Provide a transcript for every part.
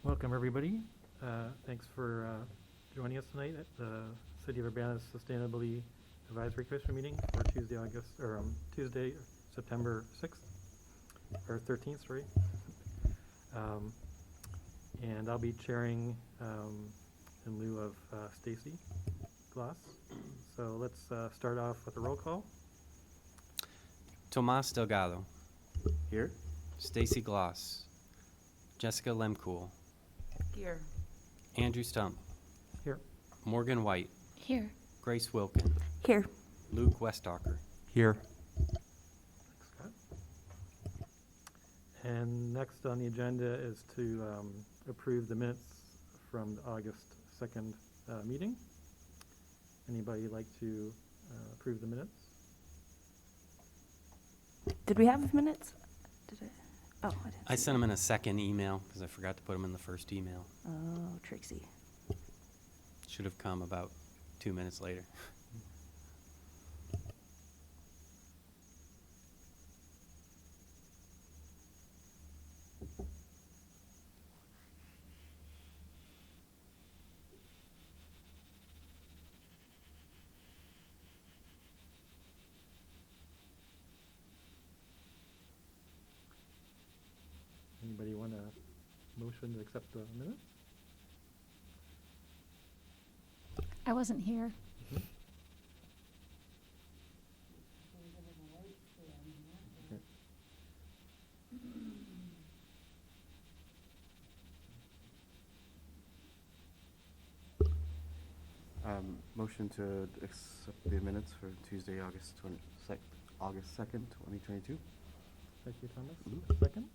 Welcome, everybody. Thanks for joining us tonight at the City of Urbana's Sustainability Advisory Commission meeting for Tuesday, September 6th, or 13th, sorry. And I'll be chairing in lieu of Stacy Glass. So let's start off with a roll call. Tomas Delgado. Here. Stacy Gloss. Jessica Lemcool. Here. Andrew Stump. Here. Morgan White. Here. Grace Wilkin. Here. Luke Westalker. Here. Thanks, Scott. And next on the agenda is to approve the minutes from the August 2nd meeting. Anybody like to approve the minutes? Did we have minutes? Did I? Oh, I didn't. I see sent them. them in a second email because I forgot to put them in the first email. Oh, Tracy. Should have come about 2 minutes later. Anybody want a motion to accept the minutes? I wasn't here. Okay. Okay. Motion to accept the minutes for Tuesday, August 2nd, 2022. Thank you, Thomas. Mhm. Second?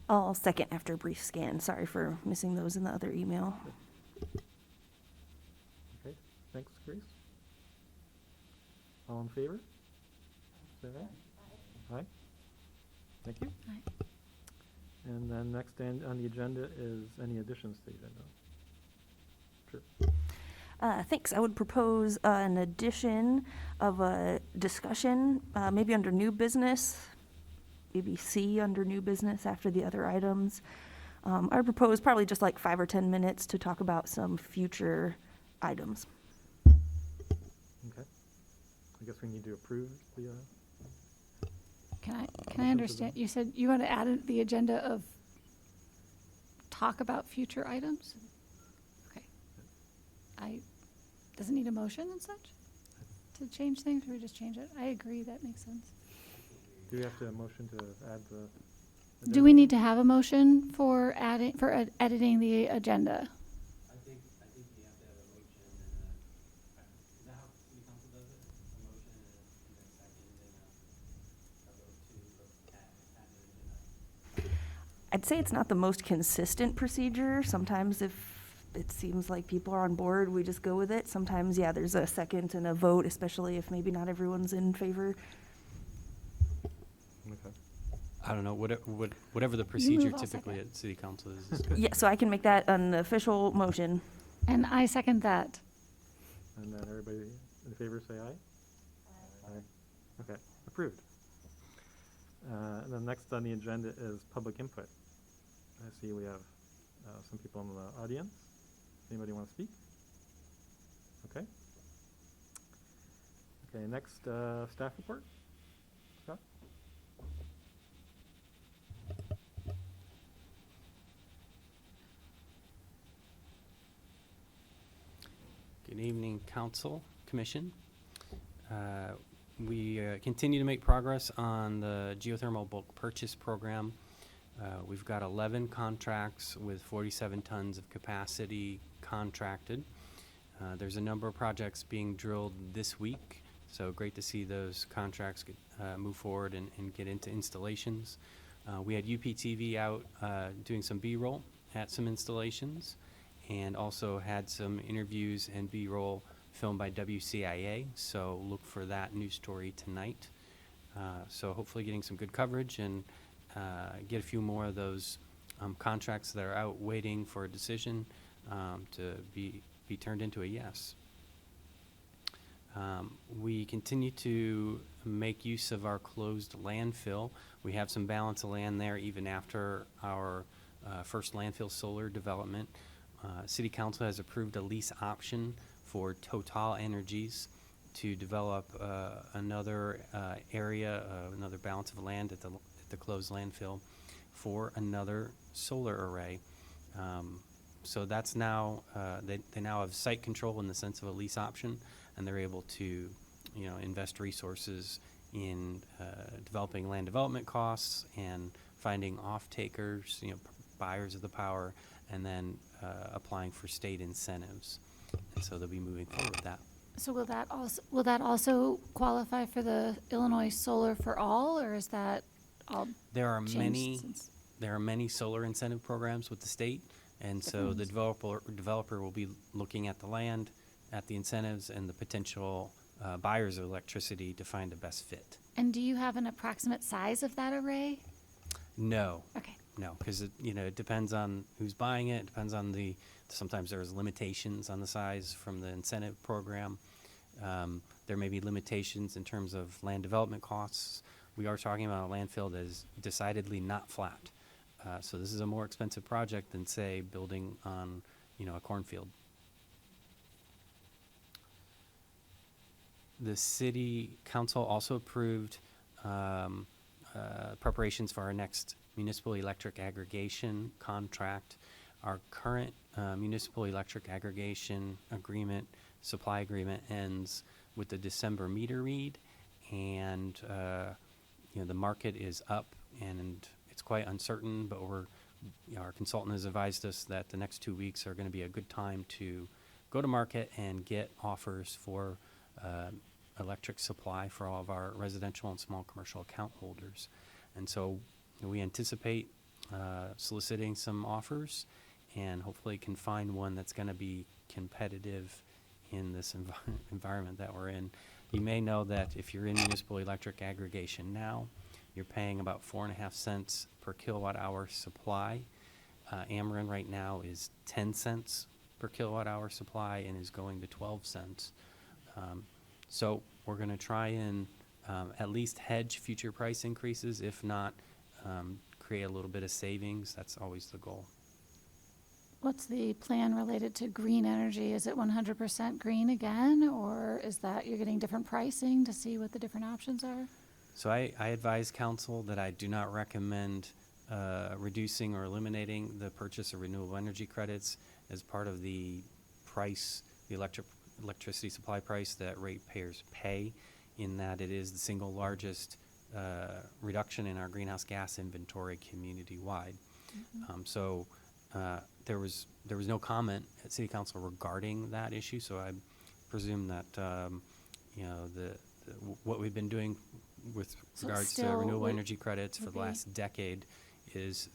I'll second after a brief scan. Sorry for missing those in the other email. Okay, thanks, Grace. All in favor? Say aye. Aye. Thank you. Aye. And then next on the agenda is any additions to the agenda? Sure. Thanks. I would propose an addition of a discussion, maybe under new business, maybe C under new business after the other items. I would propose probably just like 5 or 10 minutes to talk about some future items. Okay. I guess we need to approve the, Can I Motion to understand? the- You said you want to add in the agenda of talk about future items? Okay. Does it need a motion and such to change things, or just change it? I agree, that makes sense. do we have to motion to add the? Do we need to have a motion for editing the agenda? I think you have to have a motion and is that how city council does it? A motion and then second and a vote to add the agenda. I'd say it's not the most consistent procedure. Sometimes if it seems like people are on board, we just go with it. Sometimes, yeah, there's a second and a vote, especially if maybe not everyone's in favor. Okay. I don't know, whatever the procedure I'll typically second. at city council is good. Yeah, so I can make that an official motion. And I second that. And then everybody in favor say aye? Aye. Okay, approved. And then next on the agenda is public input. I see we have some people in the audience. Anybody want to speak? Okay. Okay, next, staff report. Scott? Good evening, council, commission. We continue to make progress on the geothermal bulk purchase program. We've got 11 contracts with 47 tons of capacity contracted. There's a number of projects being drilled this week, so great to see those contracts move forward and get into installations. We had UPTV out doing some B-roll at some installations, and also had some interviews and B-roll filmed by WCIA, so look for that news story tonight. So hopefully getting some good coverage and get a few more of those contracts that are out waiting for a decision to be turned into a yes. We continue to make use of our closed landfill. We have some balance of land there even after our first landfill solar development. City Council has approved a lease option for Total Energies to develop another area, another balance of land at the closed landfill for another solar array. So that's now, they now have site control in the sense of a lease option, and they're able to, invest resources in developing land development costs and finding off-takers, buyers of the power, and then applying for state incentives. And so they'll be moving forward with that. So will that also qualify for the Illinois Solar for All, or is that all There are changed many, since? there are many solar incentive programs with the state, and so the developer will be looking at the land, at the incentives, and the potential buyers of electricity to find the best fit. And do you have an approximate size of that array? No, Okay. no, because it depends on who's buying it. It depends on sometimes there's limitations on the size from the incentive program. There may be limitations in terms of land development costs. We are talking about a landfill that is decidedly not flat. So this is a more expensive project than, say, building on, a cornfield. The city council also approved preparations for our next municipal electric aggregation contract. Our current municipal electric aggregation agreement, supply agreement, ends with the December meter read, and the market is up and it's quite uncertain, but our consultant has advised us that the next 2 weeks are going to be a good time to go to market and get offers for electric supply for all of our residential and small commercial account holders. And so we anticipate soliciting some offers and hopefully can find one that's going to be competitive in this environment that we're in. You may know that if you're in municipal electric aggregation now, you're paying about 4.5 cents per kilowatt hour supply. Ameren right now is 10 cents per kilowatt hour supply and is going to 12 cents. So we're going to try and at least hedge future price increases, if not create a little bit of savings. That's always the goal. What's the plan related to green energy? Is it 100% green again, or is that you're getting different pricing to see what the different options are? So I advise council that I do not recommend reducing or eliminating the purchase of renewable energy credits as part of the price, the electricity supply price that ratepayers pay, in that it is the single largest reduction in our greenhouse gas inventory community-wide. So there was no comment at City Council regarding that issue, so I presume that what we've been doing with So regards to still renewable would- energy credits for would the be- last decade is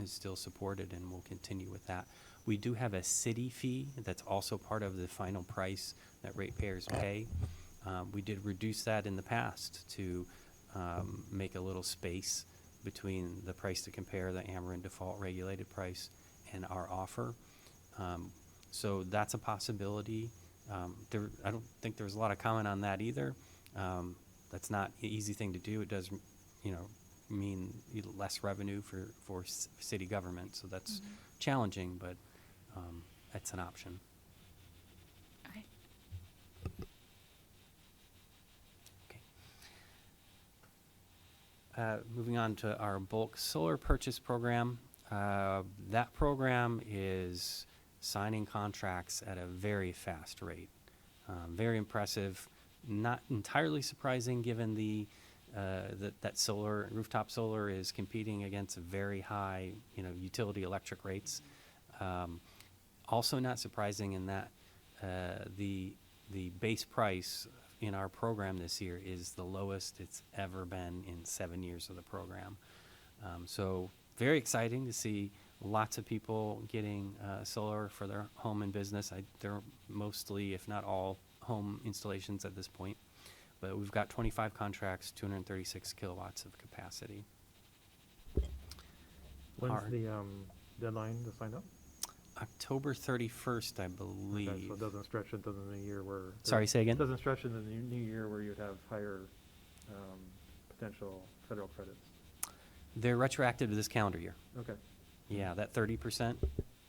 still supported, and we'll continue with that. We do have a city fee that's also part of the final price that ratepayers pay. We did reduce that in the past to make a little space between the price to compare the Ameren default regulated price and our offer. So that's a possibility. I don't think there's a lot of comment on that either. That's not an easy thing to do. It does, mean less revenue for city government. So that's challenging, but it's an option. Okay. Okay. Moving on to our bulk solar purchase program. That program is signing contracts at a very fast rate. Very impressive. Not entirely surprising given that solar, rooftop solar is competing against very high, utility electric rates. Also not surprising in that the base price in our program this year is the lowest it's ever been in 7 years of the program. So very exciting to see lots of people getting solar for their home and business. They're mostly, if not all, home installations at this point. But we've got 25 contracts, 236 kilowatts of capacity. When's Hard. the deadline to sign up? October 31st, I believe. Okay, so it doesn't stretch into the new year where. Sorry, say again? It doesn't stretch into the new year where you'd have higher potential federal credits. They're retroactive to this calendar year. Okay. Yeah, that 30%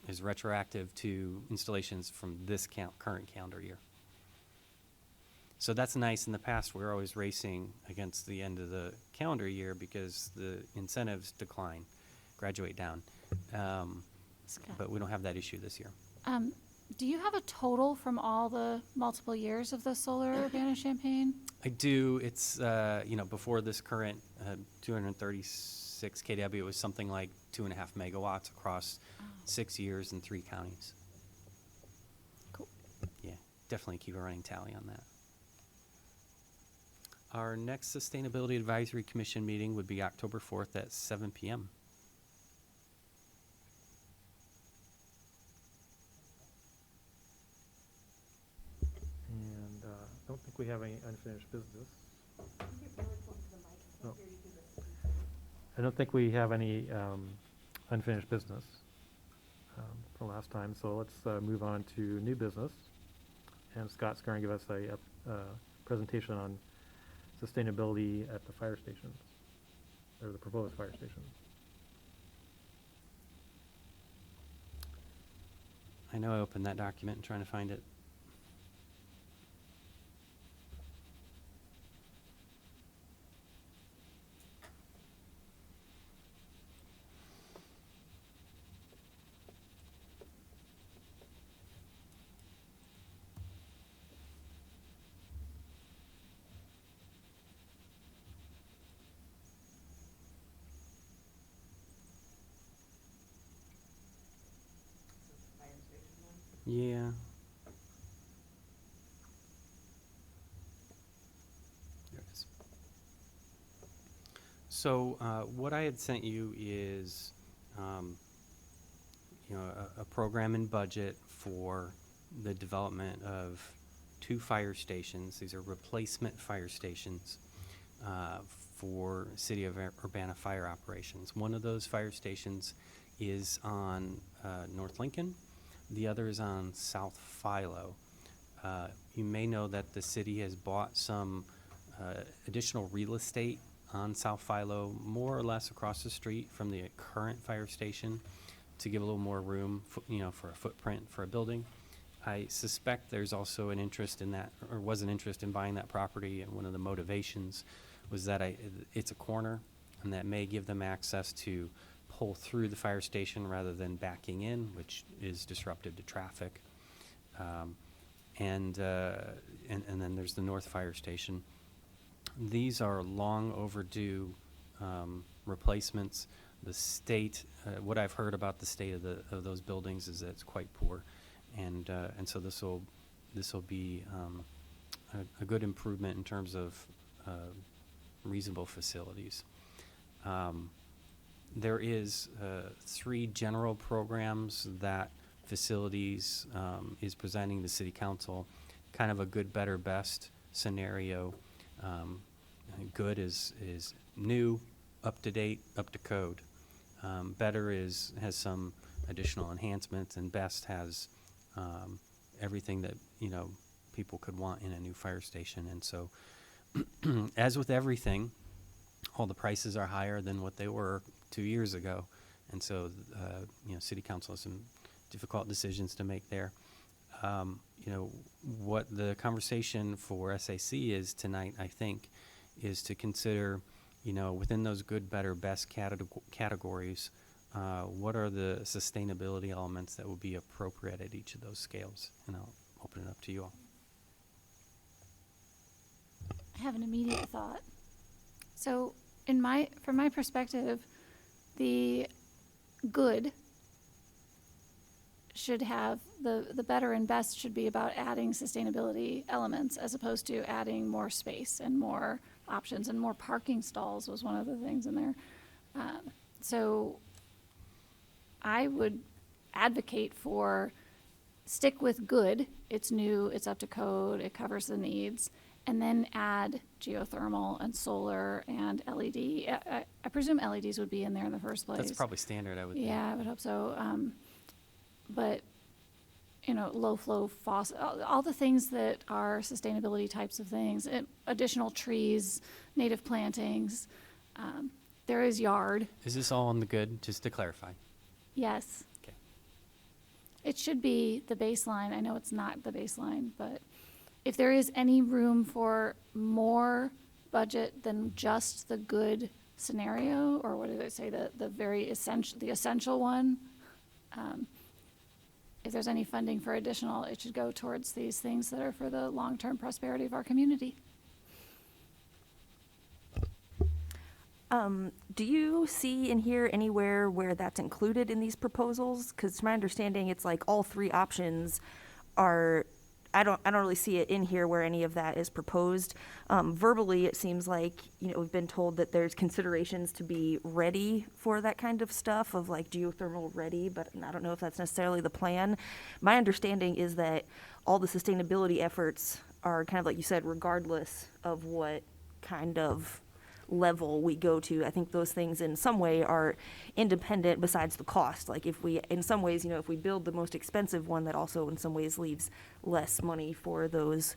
is retroactive to installations from this current calendar year. So that's nice. In the past, we were always racing against the end of the calendar year because the incentives decline, graduate down. Scott. But we don't have that issue this year. Do you have a total from all the multiple years of the solar Urbana-Champaign? I do. It's, before this current 236 kW, it was something like 2.5 megawatts across 6 years and 3 counties. Cool. Yeah, definitely keep a running tally on that. Our next Sustainability Advisory Commission meeting would be October 4th at 7 p.m. And I don't think we have any unfinished business. No. I don't think we have any unfinished business from last time, so let's move on to new business. And Scott's going to give us a presentation on sustainability at the fire stations, or the proposed fire station. I know I opened that document and trying to find it. Yeah. There it is. So what I had sent you is, a program and budget for the development of 2 fire stations. These are replacement fire stations for City of Urbana fire operations. One of those fire stations is on North Lincoln. The other is on South Philo. You may know that the city has bought some additional real estate on South Philo, more or less across the street from the current fire station, to give a little more room, for a footprint for a building. I suspect there's also an interest in that, or was an interest in buying that property, and one of the motivations was that it's a corner, and that may give them access to pull through the fire station rather than backing in, which is disruptive to traffic. And then there's the North Fire Station. These are long overdue replacements. The state, what I've heard about the state of those buildings is that it's quite poor, and so this will be a good improvement in terms of reasonable facilities. There is 3 general programs that facilities is presenting the city council, kind of a good, better, best scenario. Good is new, up to date, up to code. Better has some additional enhancements, and best has everything that people could want in a new fire station. And so, as with everything, all the prices are higher than what they were 2 years ago, and so city council has some difficult decisions to make there. What the conversation for SAC is tonight, I think, is to consider, within those good, better, best categories, what are the sustainability elements that would be appropriate at each of those scales, and I'll open it up to you all. I have an immediate thought. So from my perspective, the good should have, the better and best should be about adding sustainability elements as opposed to adding more space and more options, and more parking stalls was one of the things in there. So I would advocate for stick with good. It's new, it's up to code, it covers the needs, and then add geothermal and solar and LED. I presume LEDs would be in there in the first place. That's probably standard, I would think. Yeah, I would hope so. But, low flow faucet, all the things that are sustainability types of things, additional trees, native plantings. There is yard. Is this all on the good, just to clarify? Yes. Okay. It should be the baseline. I know it's not the baseline, but if there is any room for more budget than just the good scenario, or what did I say, the very essential one, if there's any funding for additional, it should go towards these things that are for the long-term prosperity of our community. Do you see in here anywhere where that's included in these proposals? Because to my understanding, it's like all three options are, I don't really see it in here where any of that is proposed. Verbally, it seems like, we've been told that there's considerations to be ready for that kind of stuff, of like geothermal ready, but I don't know if that's necessarily the plan. My understanding is that all the sustainability efforts are kind of like you said, regardless of what kind of level we go to. I think those things in some way are independent besides the cost. Like if we, in some ways, if we build the most expensive one, that also in some ways leaves less money for those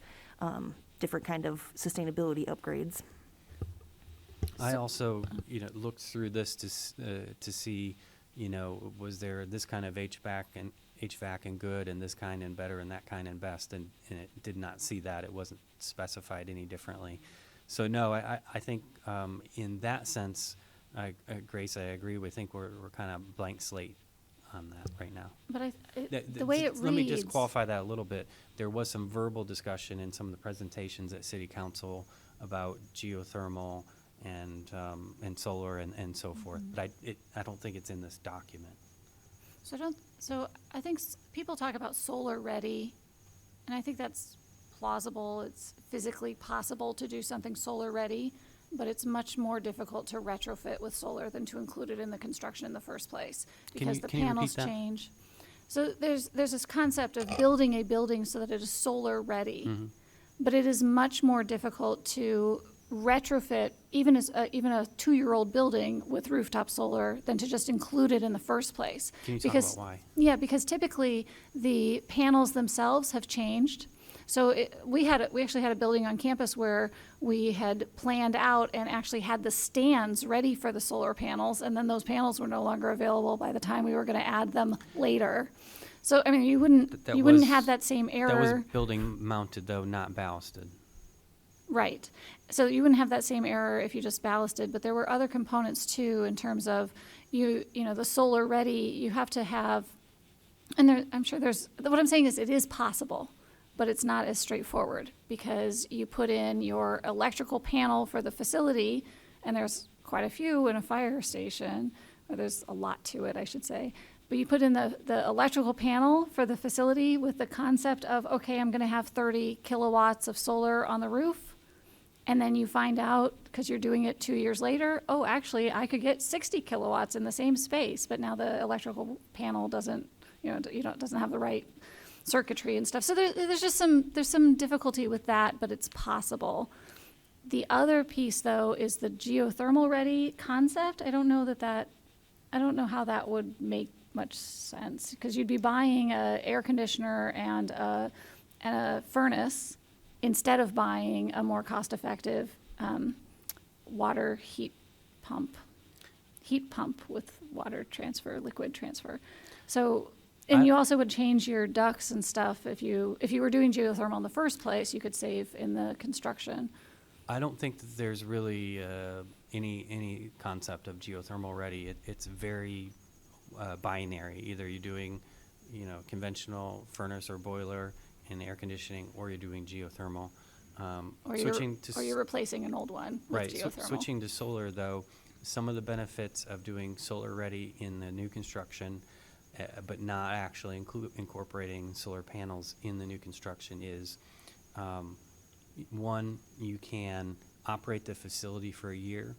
different kind of sustainability upgrades. I also, looked through this to see, was there this kind of HVAC and good, and this kind and better, and that kind and best, and it did not see that. It wasn't specified any differently. So no, I think in that sense, Grace, I agree. We think we're kind of blank slate on that right now. But the way it reads. Let me just qualify that a little bit. There was some verbal discussion in some of the presentations at City Council about geothermal and solar and so forth. But I don't think it's in this document. So I think people talk about solar ready, and I think that's plausible. It's physically possible to do something solar ready, but it's much more difficult to retrofit with solar than to include it in the construction in the first place, because the can you repeat panels that? change. So there's this concept of building a building so that it is solar ready, but it is much more difficult to retrofit even a 2-year-old building with rooftop solar than to just include it in the first place. Can you talk about why? Yeah, because typically the panels themselves have changed. So we actually had a building on campus where we had planned out and actually had the stands ready for the solar panels, and then those panels were no longer available by the time we were going to add them later. So I mean, you wouldn't have that same error. That was building mounted though, not ballasted. Right. So you wouldn't have that same error if you just ballasted, but there were other components too in terms of the solar ready. You have to have, and I'm sure what I'm saying is it is possible, but it's not as straightforward, because you put in your electrical panel for the facility, and there's quite a few in a fire station, or there's a lot to it, I should say. But you put in the electrical panel for the facility with the concept of, okay, I'm going to have 30 kilowatts of solar on the roof. And then you find out, because you're doing it 2 years later, oh, actually, I could get 60 kilowatts in the same space, but now the electrical panel doesn't have the right circuitry and stuff. So there's some difficulty with that, but it's possible. The other piece, though, is the geothermal ready concept. I don't know how that would make much sense, because you'd be buying an air conditioner and a furnace instead of buying a more cost-effective water heat pump with water transfer, liquid transfer. So, and you also would change your ducts and stuff. If you were doing geothermal in the first place, you could save in the construction. I don't think that there's really any concept of geothermal ready. It's very binary. Either you're doing, conventional furnace or boiler and air conditioning, or you're doing geothermal. Or you're replacing an old one with right. geothermal. So switching to solar, though, some of the benefits of doing solar ready in the new construction, but not actually incorporating solar panels in the new construction is, one, you can operate the facility for a year,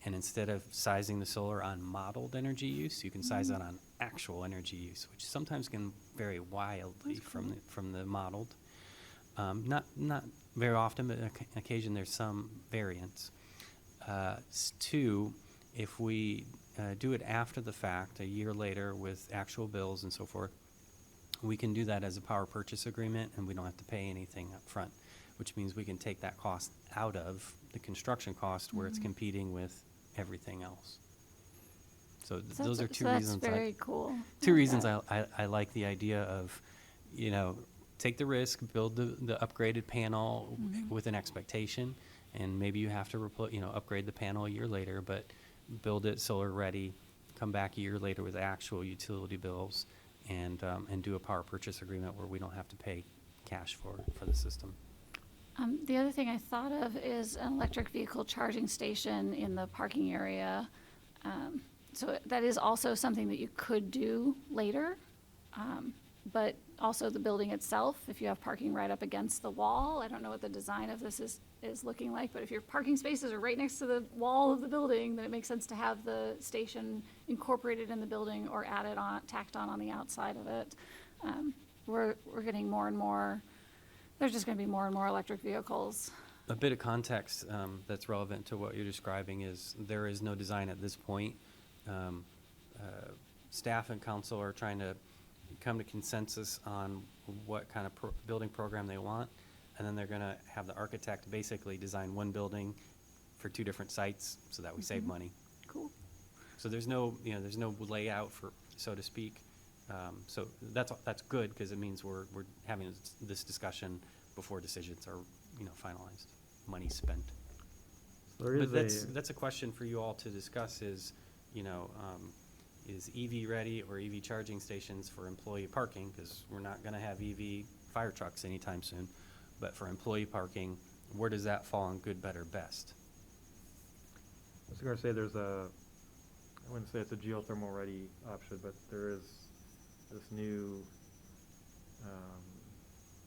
and instead of sizing the solar on modeled energy use, you can size it on actual energy use, which sometimes can vary wildly from the modeled. Not very often, but on occasion there's some variance. Two, if we do it after the fact, a year later with actual bills and so forth, we can do that as a power purchase agreement, and we don't have to pay anything up front, which means we can take that cost out of the construction cost where it's competing with everything else. So So those are that's- two so reasons. That's very cool. Two like reasons that. I like the idea of, take the risk, build the upgraded panel with an expectation, and maybe you have to upgrade the panel a year later, but build it solar ready, come back a year later with actual utility bills, and do a power purchase agreement where we don't have to pay cash for the system. The other thing I thought of is an electric vehicle charging station in the parking area. So that is also something that you could do later. But also the building itself, if you have parking right up against the wall, I don't know what the design of this is looking like, but if your parking spaces are right next to the wall of the building, then it makes sense to have the station incorporated in the building or added on, tacked on the outside of it. We're getting more and more, there's just gonna be more and more electric vehicles. A bit of context that's relevant to what you're describing is there is no design at this point. Staff and council are trying to come to consensus on what kind of building program they want, and then they're going to have the architect basically design one building for two different sites so that we save money. Cool. So there's no layout, for so to speak. So that's good because it means we're having this discussion before decisions are finalized, money spent. There But is that's a question for you all to discuss is, is EV ready or EV charging stations for employee parking? Because we're not going to have EV fire trucks anytime soon. But for employee parking, where does that fall on good, better, best? I was going to say I wouldn't say it's a geothermal ready option, but there is this new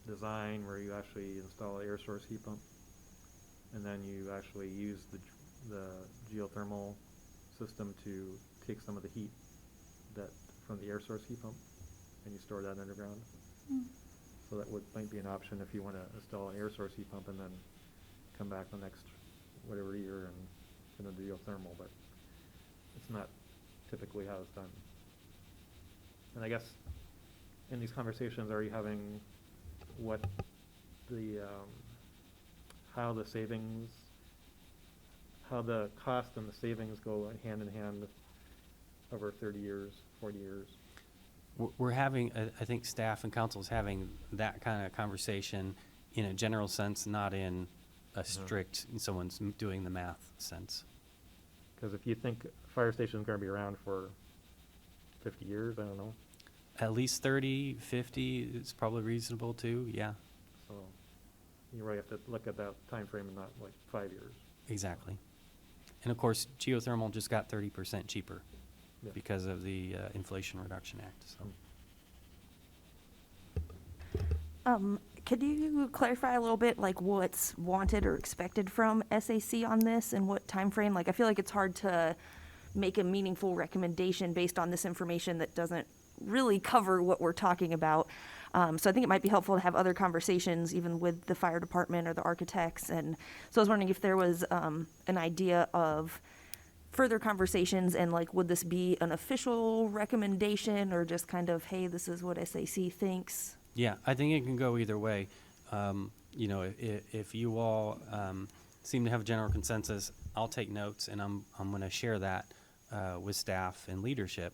design where you actually install an air source heat pump, and then you actually use the geothermal system to take some of the heat from the air source heat pump, and you store that underground. So that might be an option if you want to install an air source heat pump and then come back the next whatever year and do geothermal, but it's not typically how it's done. And I guess in these conversations, are you having how the cost and the savings go hand in hand over 30 years, 40 years? We're having, I think staff and council is having that kind of conversation in a general sense, not in a strict, someone's doing the math sense. Because if you think a fire station is going to be around for 50 years, I don't know. At least 30, 50 is probably reasonable too, yeah, So you really have to look at that time frame and not like 5 years. exactly. And of course, geothermal just got 30% cheaper Yeah. because of the Inflation Reduction Act, so. Could you clarify a little bit, like what's wanted or expected from SAC on this and what time frame? Like, I feel like it's hard to make a meaningful recommendation based on this information that doesn't really cover what we're talking about. So I think it might be helpful to have other conversations, even with the fire department or the architects. And so I was wondering if there was an idea of further conversations and like, would this be an official recommendation or just kind of, hey, this is what SAC thinks? Yeah, I think it can go either way. If you all seem to have a general consensus, I'll take notes and I'm going to share that with staff and leadership.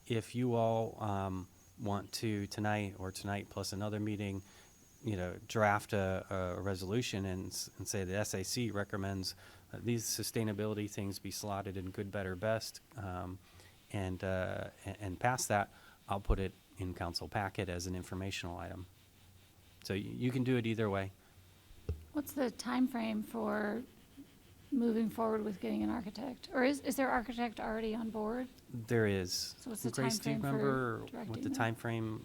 If you all want to tonight plus another meeting, draft a resolution and say the SAC recommends these sustainability things be slotted in good, better, best, and pass that, I'll put it in council packet as an informational item. So you can do it either way. What's the time frame for moving forward with getting an architect? Or is there architect already on board? There is. So what's the Grace, do you timeframe for remember what directing the that? time frame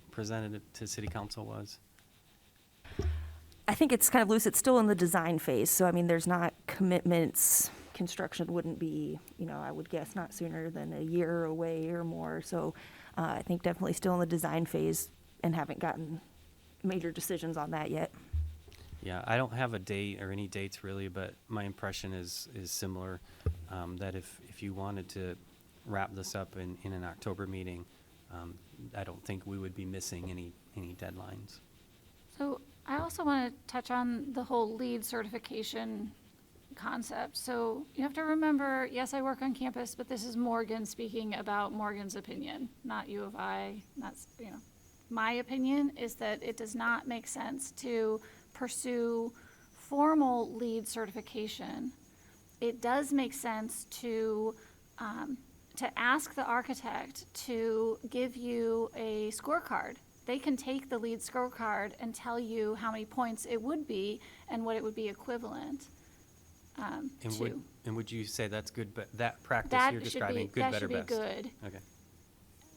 presented to city council was? I think it's kind of loose. It's still in the design phase. So, I mean, there's not commitments. Construction wouldn't be, I would guess not sooner than a year away or more. So I think definitely still in the design phase and haven't gotten major decisions on that yet. Yeah, I don't have a date or any dates really, but my impression is similar, that if you wanted to wrap this up in an October meeting, I don't think we would be missing any deadlines. So I also want to touch on the whole LEED certification concept. So you have to remember, yes, I work on campus, but this is Morgan speaking about Morgan's opinion, not U of I, not, you know. My opinion is that it does not make sense to pursue formal LEED certification. It does make sense to ask the architect to give you a scorecard. They can take the LEED scorecard and tell you how many points it would be and what it would be equivalent to. And would you say that's good, but that practice That you're should describing, be, good, that better, should be best? good. Okay.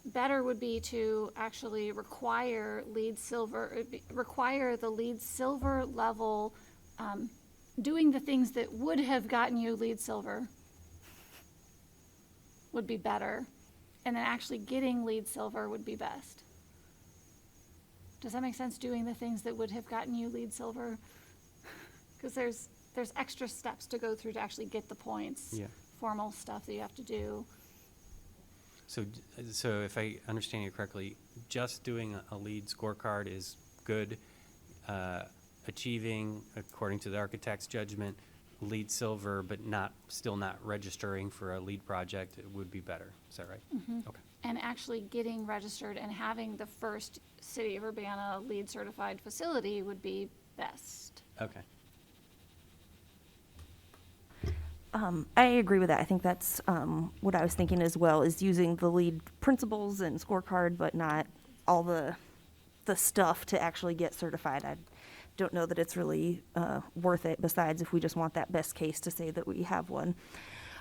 Better would be to actually require LEED silver, require the LEED silver level, doing the things that would have gotten you LEED silver would be better. And then actually getting LEED silver would be best. Does that make sense? Doing the things that would have gotten you LEED silver? Because there's extra steps to go through to actually get the points. Yeah. Formal stuff that you have to do. So if I understand you correctly, just doing a LEED scorecard is good. Achieving, according to the architect's judgment, LEED silver, but still not registering for a LEED project, it would be better. Is that right? Mm-hmm. Okay. And actually getting registered and having the first City of Urbana LEED certified facility would be best. Okay. I agree with that. I think that's what I was thinking as well, is using the LEED principles and scorecard, but not all the stuff to actually get certified. I don't know that it's really worth it, besides if we just want that best case to say that we have one.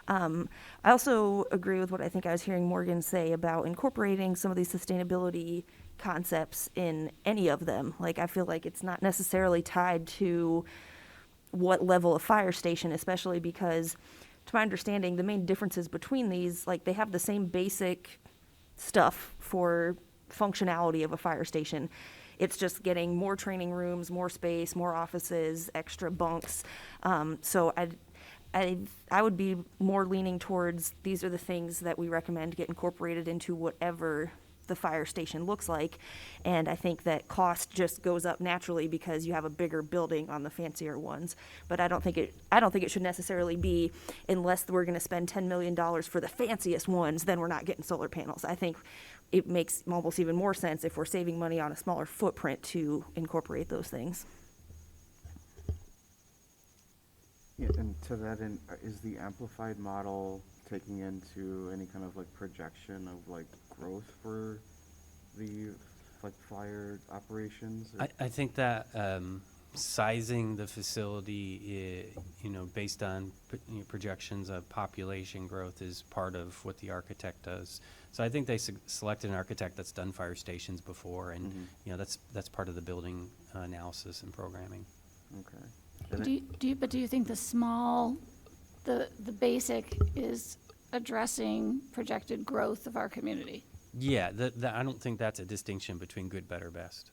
I also agree with what I think I was hearing Morgan say about incorporating some of these sustainability concepts in any of them. Like, I feel like it's not necessarily tied to what level of fire station, especially because, to my understanding, the main differences between these, like, they have the same basic stuff for functionality of a fire station. It's just getting more training rooms, more space, more offices, extra bunks. So I would be more leaning towards, these are the things that we recommend get incorporated into whatever the fire station looks like. And I think that cost just goes up naturally because you have a bigger building on the fancier ones. But I don't think it should necessarily be, unless we're going to spend $10 million for the fanciest ones, then we're not getting solar panels. I think it makes almost even more sense, if we're saving money on a smaller footprint, to incorporate those things. Yeah, and to that end, is the amplified model taking into any kind of like projection of like growth for the like fire operations? Or- I think that sizing the facility, based on projections of population growth is part of what the architect does. So I think they selected an architect that's done fire stations before, and that's part of the building analysis and programming. Okay. And Do you think the basic is addressing projected growth of our community? Yeah, I don't think that's a distinction between good, better, best.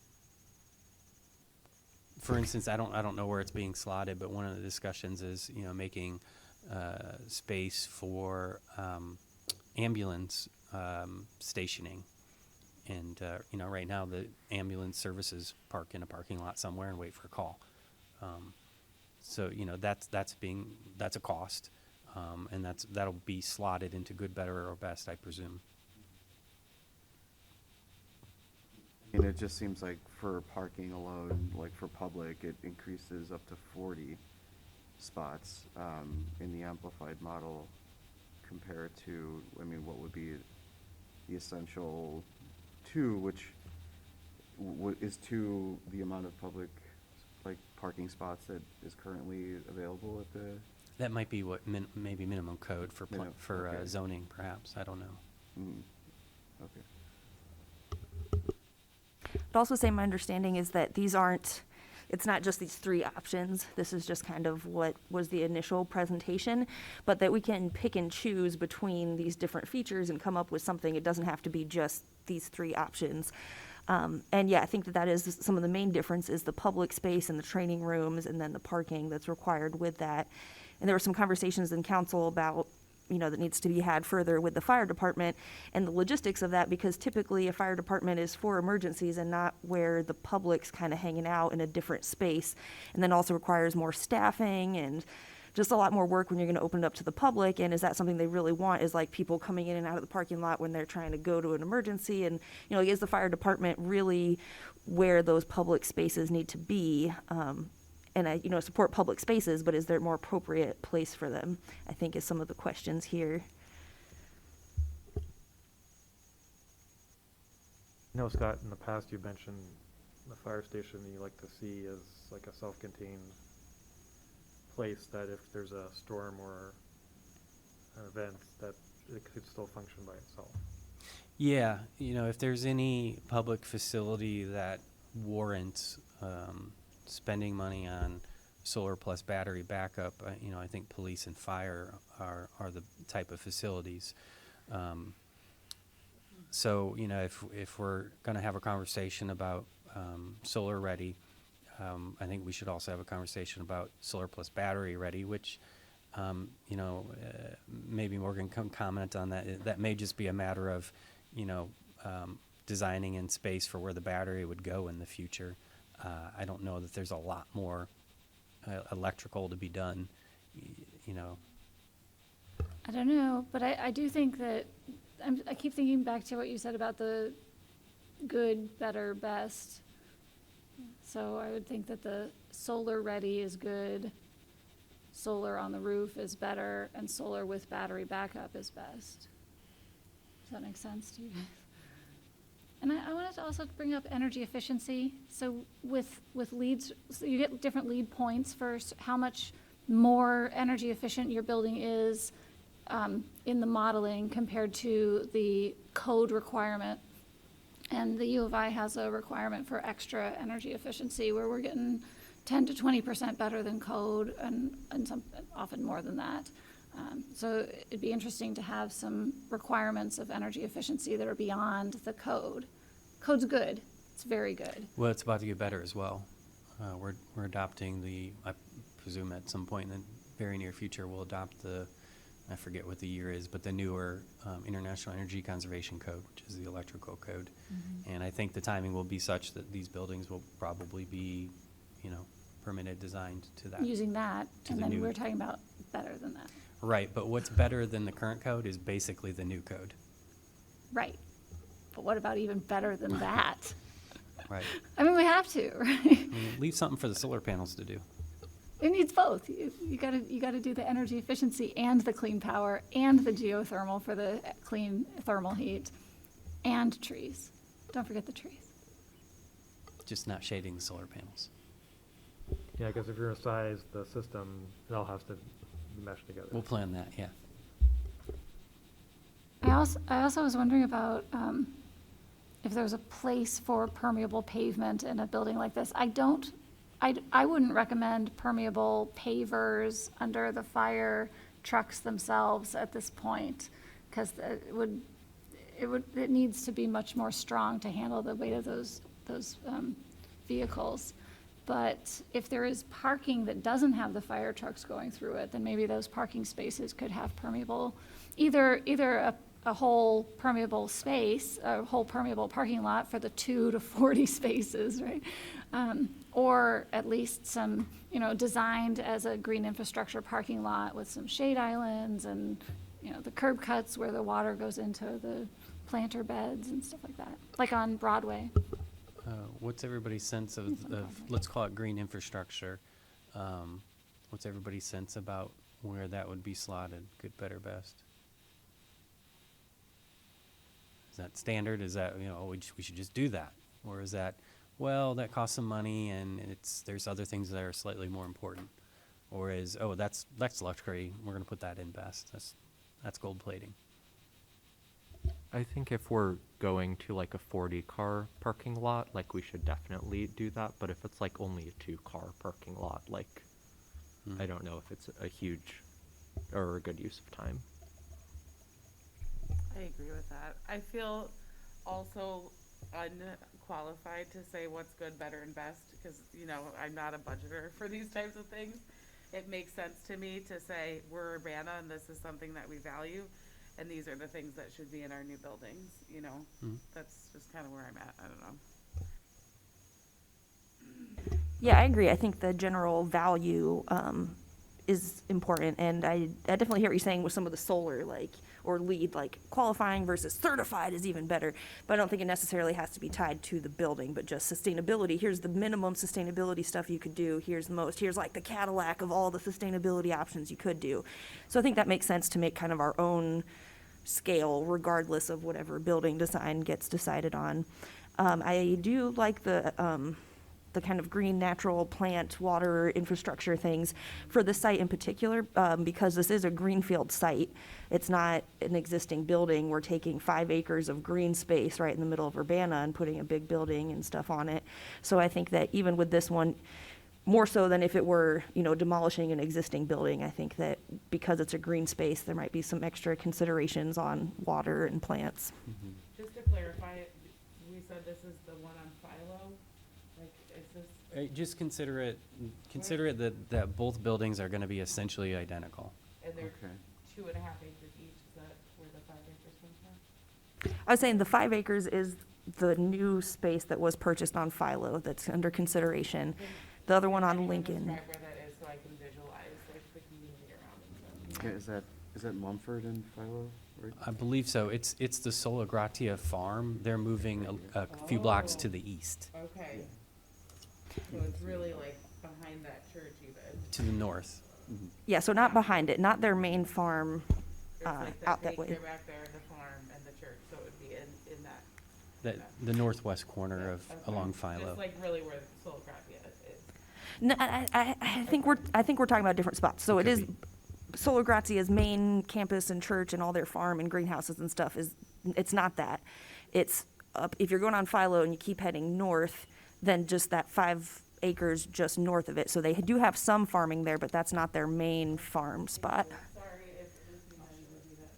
For instance, I don't know where it's being slotted, but one of the discussions is making space for ambulance stationing, and right now the ambulance services park in a parking lot somewhere and wait for a call. So that's a cost, and that'll be slotted into good, better, or best, I presume. And it just seems like for parking alone, like for public, it increases up to 40 spots in the amplified model compared to, what would be the essential 2, which is 2 the amount of public like parking spots that is currently available at the. That might be what maybe minimum code for Okay. zoning, perhaps. I don't know. Okay. I'd also say my understanding is that it's not just these 3 options. This is just kind of what was the initial presentation, but that we can pick and choose between these different features and come up with something. It doesn't have to be just these 3 options. And yeah, I think that is some of the main difference, is the public space and the training rooms, and then the parking that's required with that. And there were some conversations in council about, that needs to be had further with the fire department and the logistics of that, because typically a fire department is for emergencies and not where the public's kind of hanging out in a different space. And then also requires more staffing and just a lot more work when you're going to open it up to the public. And is that something they really want, is like people coming in and out of the parking lot when they're trying to go to an emergency? And, you know, is the fire department really where those public spaces need to be? And I, you know, support public spaces, but is there a more appropriate place for them? I think is some of the questions here. I know, Scott, in the past you've mentioned the fire station you like to see as like a self-contained place, that if there's a storm or an event, that it could still function by itself. Yeah, you know, if there's any public facility that warrants spending money on solar plus battery backup, you know, I think police and fire are the type of facilities. So, you know, if we're going to have a conversation about solar ready, I think we should also have a conversation about solar plus battery ready, which, you know, maybe Morgan can comment on that. That may just be a matter of, you know, designing in space for where the battery would go in the future. I don't know that there's a lot more electrical to be done, you know. I don't know, but I do think that, I keep thinking back to what you said about the good, better, best. So I would think that the solar ready is good, solar on the roof is better, and solar with battery backup is best. Does that make sense to you guys? And I wanted to also bring up energy efficiency. So with leads, so you get different lead points for how much more energy efficient your building is in the modeling compared to the code requirement. And the U of I has a requirement for extra energy efficiency where we're getting 10 to 20% better than code, and some, often more than that. So it'd be interesting to have some requirements of energy efficiency that are beyond the code. Code's good. It's very good. Well, it's about to get better as well. We're adopting I presume at some point in the very near future, we'll adopt I forget what the year is, but the newer International Energy Conservation Code, which is the electrical code. Mm-hmm. And I think the timing will be such that these buildings will probably be, you know, permitted, designed to that. Using that, to and the then new- we're talking about better than that. Right, but what's better than the current code is basically the new code. Right. But what about even better than that? Right. I mean, we have to, right? I mean, leave something for the solar panels to do. It needs both. You gotta do the energy efficiency and the clean power and the geothermal for the clean thermal heat and trees. Don't forget the trees. Just not shading the solar panels. Yeah, because if you're gonna size the system, it all has to mesh together. We'll plan that, yeah. I also was wondering about if there's a place for permeable pavement in a building like this. I wouldn't recommend permeable pavers under the fire trucks themselves at this point, because it needs to be much more strong to handle the weight of those vehicles. But if there is parking that doesn't have the fire trucks going through it, then maybe those parking spaces could have permeable, either a whole permeable space, a whole permeable parking lot for the 2 to 40 spaces, right? Or at least some, you know, designed as a green infrastructure parking lot with some shade islands and, you know, the curb cuts where the water goes into the planter beds and stuff like that, like on Broadway. What's everybody's sense of let's call it green infrastructure? What's everybody's sense about where that would be slotted, good, better, best? Is that standard? Is that, you know, we should just do that? Or is that, well, that costs some money and there's other things that are slightly more important? Or is, oh, that's luxury, we're gonna put that in best. That's gold plating. I think if we're going to like a 40-car parking lot, like we should definitely do that. But if it's like only a 2-car parking lot, like I don't know if it's a huge or a good use of time. I agree with that. I feel also unqualified to say what's good, better, and best because, you know, I'm not a budgeter for these types of things. It makes sense to me to say we're Urbana and this is something that we value and these are the things that should be in our new buildings, you know. That's just kind of where I'm at. I don't know. Yeah, I agree. I think the general value is important, and I definitely hear what you're saying with some of the solar, like, or LEED, like qualifying versus certified is even better. But I don't think it necessarily has to be tied to the building, but just sustainability. Here's the minimum sustainability stuff you could do. Here's the most. Here's like the Cadillac of all the sustainability options you could do. So I think that makes sense to make kind of our own scale, regardless of whatever building design gets decided on. I do like the kind of green, natural plant, water infrastructure things for the site in particular, because this is a greenfield site. It's not an existing building. We're taking 5 acres of green space right in the middle of Urbana and putting a big building and stuff on it. So I think that even with this one, more so than if it were, demolishing an existing building, I think that because it's a green space, there might be some extra considerations on water and plants. Just to clarify, we said this is the one on Philo? Like, is this, Just consider it that both buildings are gonna be essentially identical. and they're Okay. 2.5 acres each, is that where the 5 acres comes from? I was saying the 5 acres is the new space that was purchased on Philo that's under consideration. The other one on Can anyone Lincoln. describe where that is so I can visualize, like, the community around and stuff? Yeah, is that Mumford and Philo, right? I believe so. It's the Sola Gratia farm. They're moving a few blocks to the east, Okay. So it's really like behind that church even. to the north. Mhm. Yeah, so not behind it, not their main farm, It's like out that way. daycare back there, the farm and the church, so it would be in that. The northwest corner of, Okay. along Philo. It's like really where Soul Gratia is. No, I think we're talking about different spots. So it Could is, be. Solar Grazia's main campus and church and all their farm and greenhouses and stuff it's not that. It's up, if you're going on Philo and you keep heading north, then just that 5 acres just north of it. So they do have some farming there, but that's not their main farm spot. Sorry if listening how you would do that.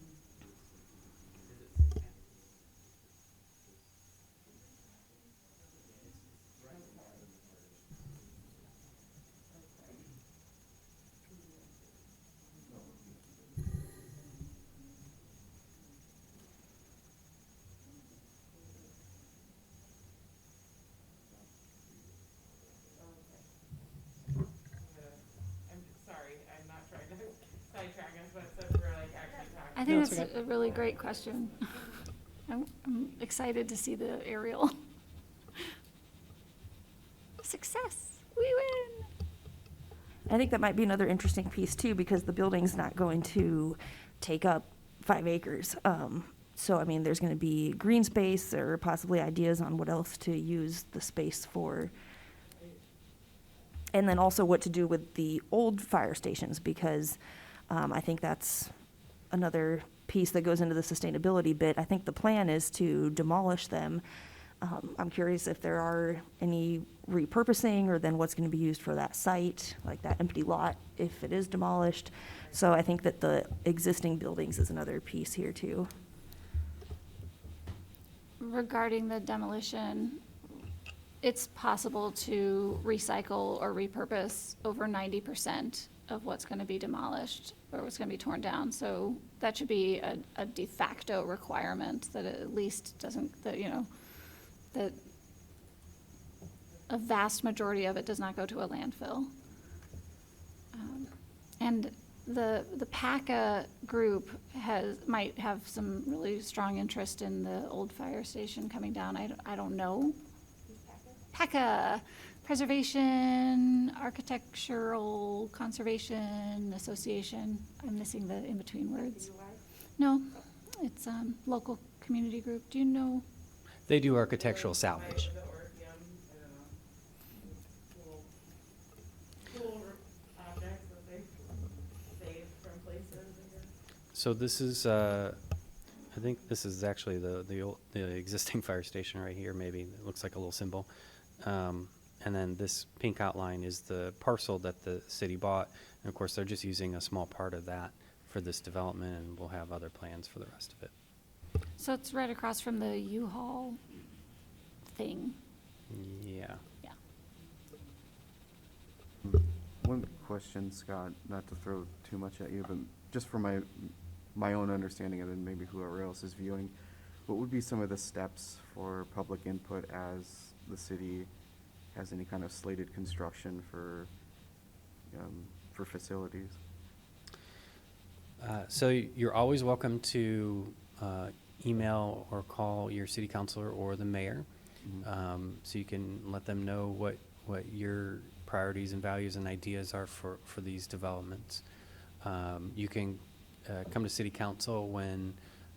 I'm sorry, I'm not trying to sidetrack us, but since we're like actually talking. I think that's a really great question. I'm excited to see the aerial. Success, we win. I think that might be another interesting piece too, because the building's not going to take up 5 acres. So, I mean, there's going to be green space or possibly ideas on what else to use the space for. And then also what to do with the old fire stations, because I think that's another piece that goes into the sustainability bit. I think the plan is to demolish them. I'm curious if there are any repurposing, or then what's going to be used for that site, like that empty lot, if it is demolished. So I think that the existing buildings is another piece here too. Regarding the demolition, it's possible to recycle or repurpose over 90% of what's going to be demolished or what's going to be torn down. So that should be a de facto requirement that it at least doesn't, that a vast majority of it does not go to a landfill. And the PACA group might have some really strong interest in the old fire station coming down. I don't know. PACA, Preservation, Architectural Conservation Association. I'm missing the in-between words. No, it's local community group. Do you know? They do architectural salvage. The Orpheum, I don't know. Cool objects that they saved from places, I guess. So this is, I think this is actually the existing fire station right here, maybe. It looks like a little symbol. And then this pink outline is the parcel that the city bought. And of course, they're just using a small part of that for this development, and we'll have other plans for the rest of it. So it's right across from the U-Haul thing. Yeah. Yeah. One question, Scott, not to throw too much at you, but just for my own understanding of it, and maybe whoever else is viewing, what would be some of the steps for public input as the city has any kind of slated construction for for facilities? So you're always welcome to email or call your city councilor or the mayor. So you can let them know what your priorities and values and ideas are for these developments. You can come to city council when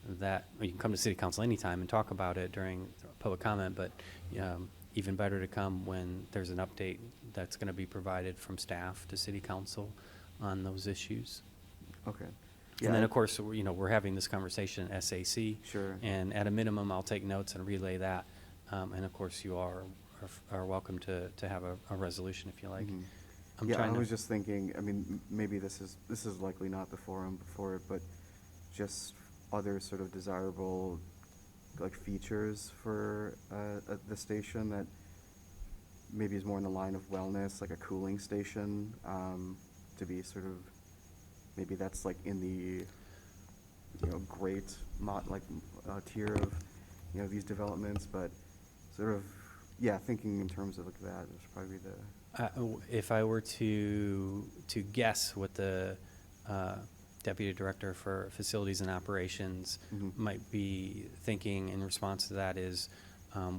or you can come to city council anytime and talk about it during public comment, but even better to come when there's an update that's going to be provided from staff to city council on those issues. Okay. And then, of course, we're having this conversation at SAC. Sure. And at a minimum, I'll take notes and relay that. And of course, you are welcome to have a resolution if you like. Mhm. I'm Yeah, I trying to- was just thinking, I mean, maybe this is likely not the forum for it, but just other sort of desirable, like, features for the station that maybe is more in the line of wellness, like a cooling station, to be sort of, maybe that's like in the, great tier of, these developments, but sort of, yeah, thinking in terms of like that is probably the. If I were to guess what the Deputy Director for Facilities and Operations Mhm. might be thinking in response to that is,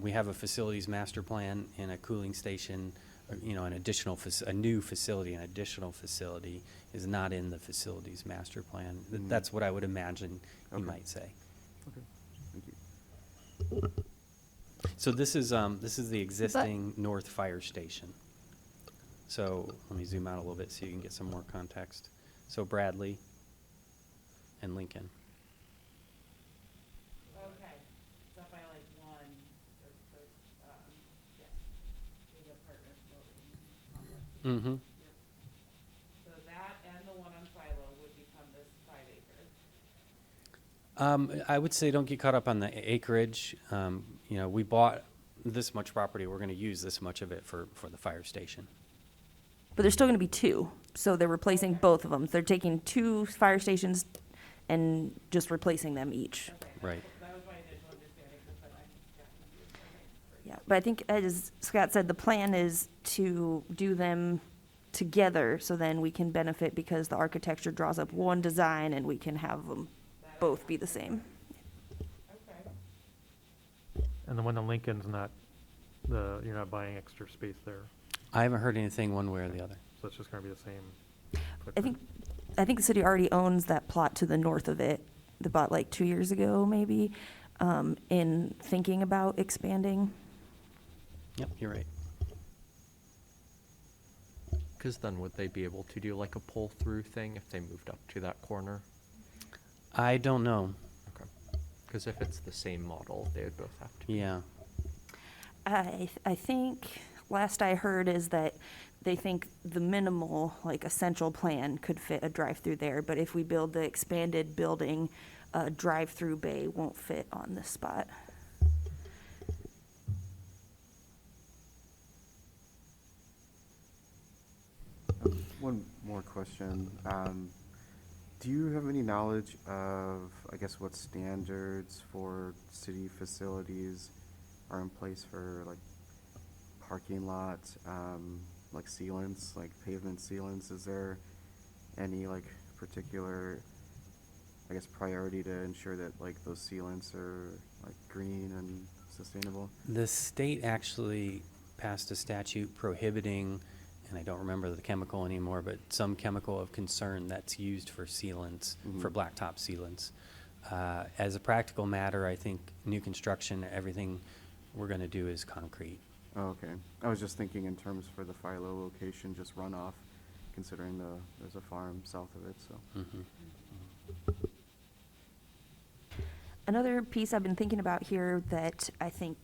we have a facilities master plan and a cooling station, an additional, a new facility, an additional facility is not in the facilities master plan. Mhm. That's what I would imagine you Okay. might say. Okay, thank you. So this is the existing North Fire Station. So let me zoom out a little bit so you can get some more context. So Bradley and Lincoln. Okay, it's up by like one, yeah, big apartment building complex. Mm-hmm. Yep. So that and the one on Philo would become this 5 acre. I would say don't get caught up on the acreage. We bought this much property, we're gonna use this much of it for the fire station. But there's still going to be two, so they're replacing both of them. They're taking two fire stations and just replacing them each. Okay, Right. that was my initial understanding, but then I got confused. Okay, great. Yeah, but I think, as Scott said, the plan is to do them together, so then we can benefit because the architecture draws up one design and we can have them both be the same. Okay. And the one in Lincoln's not, you're not buying extra space there, I haven't heard anything one way or the other. so it's just gonna be the same I footprint. think the city already owns that plot to the north of it. They bought like 2 years ago, maybe, in thinking about expanding. Yep, you're right. Because then would they be able to do like a pull-through thing if they moved up to that corner? I don't know. Okay. Because if it's the same model, they would both have to. Yeah. I think, last I heard is that they think the minimal, like, essential plan could fit a drive-through there, but if we build the expanded building, a drive-through bay won't fit on this spot. One more question. Do you have any knowledge of, I guess, what standards for city facilities are in place for, like, parking lots, like sealants, like pavement sealants? Is there any, like, particular, I guess, priority to ensure that, like, those sealants are, like, green and sustainable? The state actually passed a statute prohibiting, and I don't remember the chemical anymore, but some chemical of concern that's used for sealants, for Mhm. blacktop sealants. As a practical matter, I think new construction, everything we're gonna do is concrete. Oh, okay. I was just thinking in terms for the Philo location, just runoff, considering there's a farm south of it, so. Mhm. Another piece I've been thinking about here that I think,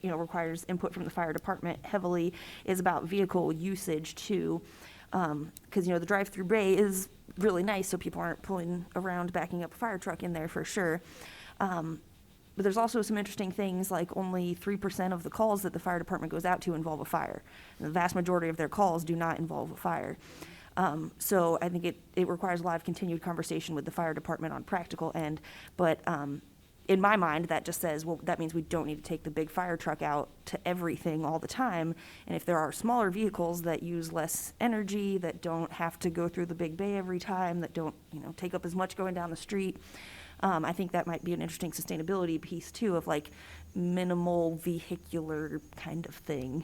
requires input from the fire department heavily is about vehicle usage too. Because, the drive-through bay is really nice, so people aren't pulling around, backing up a fire truck in there for sure. But there's also some interesting things, like only 3% of the calls that the fire department goes out to involve a fire. And the vast majority of their calls do not involve a fire. So I think it requires a lot of continued conversation with the fire department on practical end. But in my mind, that just says, well, that means we don't need to take the big fire truck out to everything all the time. And if there are smaller vehicles that use less energy, that don't have to go through the big bay every time, that don't, take up as much going down the street, I think that might be an interesting sustainability piece too, of like minimal vehicular kind of thing.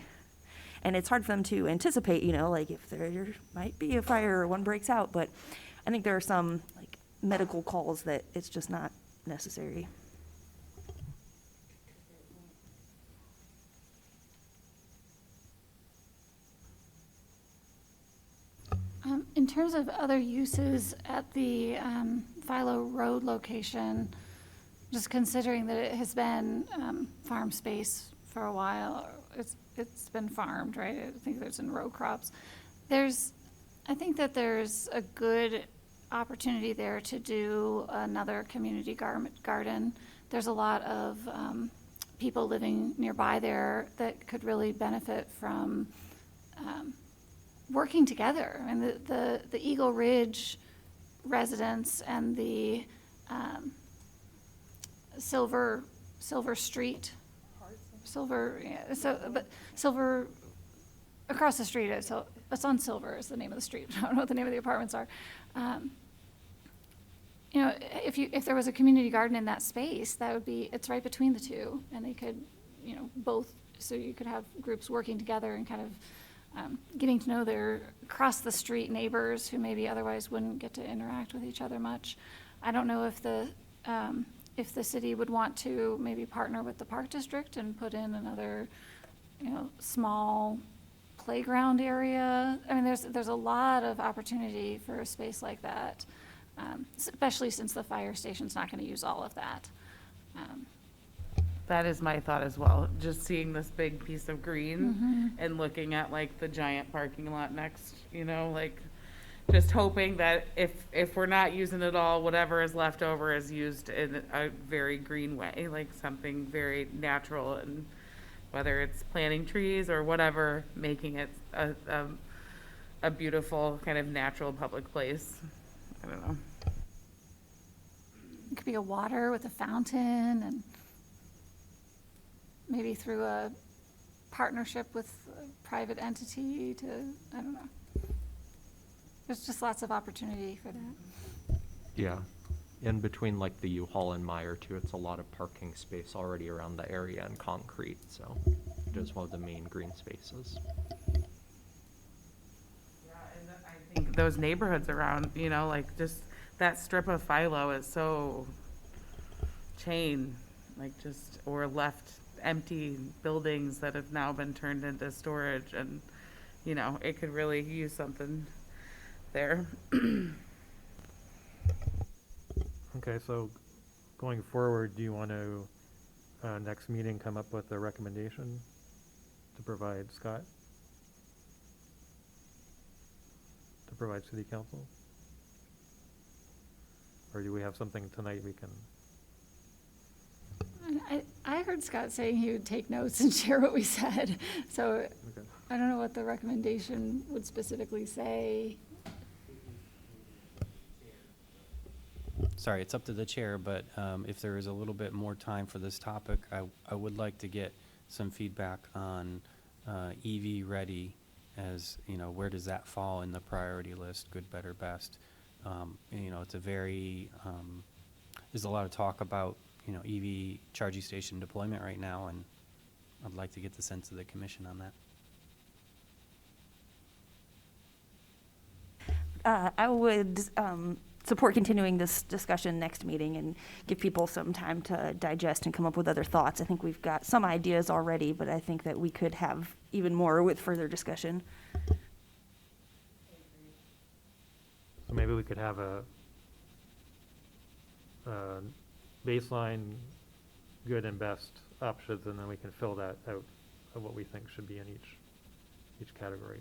And it's hard for them to anticipate, like if there might be a fire or one breaks out, but I think there are some like medical calls that it's just not necessary. In terms of other uses at the Philo Road location, just considering that it has been farm space for a while, it's been farmed, right? I think there's in row crops. I think that there's a good opportunity there to do another community garden. There's a lot of people living nearby there that could really benefit from working together. I mean, the Eagle Ridge residents and the Silver Street, Silver across the street. So it's on Silver is the name of the street. I don't know what the name of the apartments are. If there was a community garden in that space, it's right between the two, and they could, both. So you could have groups working together and kind of getting to know their across the street neighbors who maybe otherwise wouldn't get to interact with each other much. I don't know if the city would want to maybe partner with the park district and put in another, small playground area. I mean, there's a lot of opportunity for a space like that, especially since the fire station's not going to use all of that. That is my thought as well, just seeing this big piece of green and looking at like the giant parking lot next, like just hoping that if we're not using it all, whatever is left over is used in a very green way, like something very natural, and whether it's planting trees or whatever, making it a beautiful kind of natural public place. I don't know. It could be a water with a fountain, and maybe through a partnership with a private entity I don't know. There's just lots of opportunity for that. Yeah. In between like the U-Haul and Meyer too, it's a lot of parking space already around the area and concrete, so it is one of the main green spaces. Yeah, and I think those neighborhoods around, like just that strip of Philo is so or left empty buildings that have now been turned into storage, and, it could really use something there. Okay, so going forward, do you want to, next meeting, come up with a recommendation to provide Scott? To provide city council? Or do we have something tonight we can? I heard Scott saying he would take notes and share what we said, so Okay. I don't know what the recommendation would specifically say. Sorry, it's up to the chair, but if there is a little bit more time for this topic, I would like to get some feedback on EV ready, as, where does that fall in the priority list, good, better, best? It's a very, there's a lot of talk about, EV charging station deployment right now, and I'd like to get the sense of the commission on that. I would support continuing this discussion next meeting and give people some time to digest and come up with other thoughts. I think we've got some ideas already, but I think that we could have even more with further discussion. So maybe we could have a baseline, good and best options, and then we can fill that out of what we think should be in each category.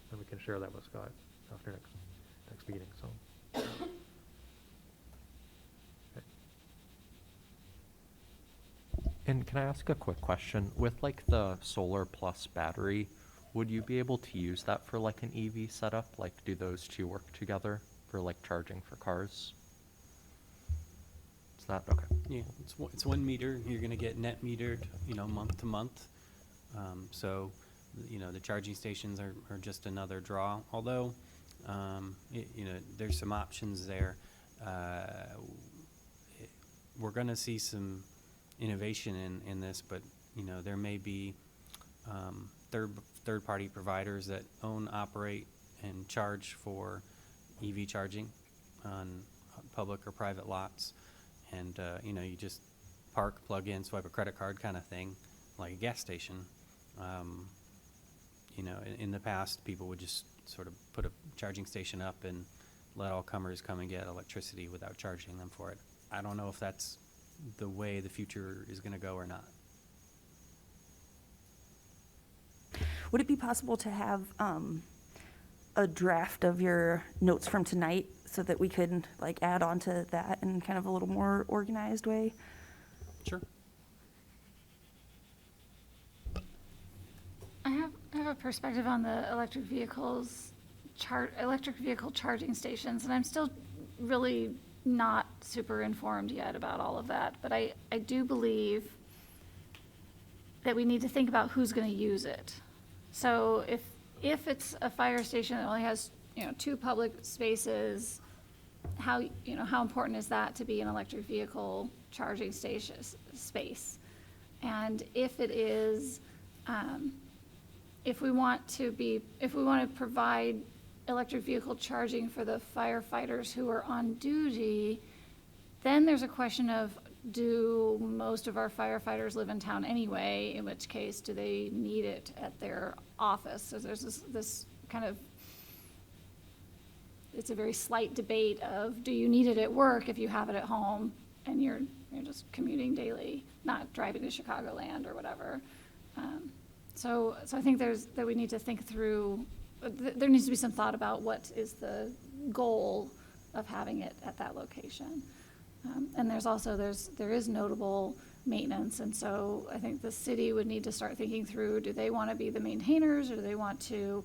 And we can share that with Scott after next meeting, so. Okay. And can I ask a quick question? With like the solar plus battery, would you be able to use that for like an EV setup? Like, do those two work together for like charging for cars? Is that okay? Yeah, it's 1 meter, you're gonna get net metered, month to month. So, the charging stations are just another draw, although, there's some options there. We're gonna see some innovation in this, but, there may be, third-party providers that own, operate, and charge for EV charging on public or private lots. And, you just park, plug in, swipe a credit card kind of thing, like a gas station. In the past, people would just sort of put a charging station up and let all comers come and get electricity without charging them for it. I don't know if that's the way the future is gonna go or not. Would it be possible to have a draft of your notes from tonight so that we could like add on to that in kind of a little more organized way? Sure. I have a perspective on the electric vehicle charging stations, and I'm still really not super informed yet about all of that. But I do believe that we need to think about who's going to use it. So if it's a fire station that only has, 2 public spaces, how important is that to be an electric vehicle charging station space? And if it is, if we want to provide electric vehicle charging for the firefighters who are on duty, then there's a question of, do most of our firefighters live in town anyway? In which case, do they need it at their office? So there's this kind of, it's a very slight debate of, do you need it at work if you have it at home and you're just commuting daily, not driving to Chicagoland or whatever? So I think that we need to think through, there needs to be some thought about what is the goal of having it at that location. And there is notable maintenance, and so I think the city would need to start thinking through, do they want to be the maintainers, or do they want to,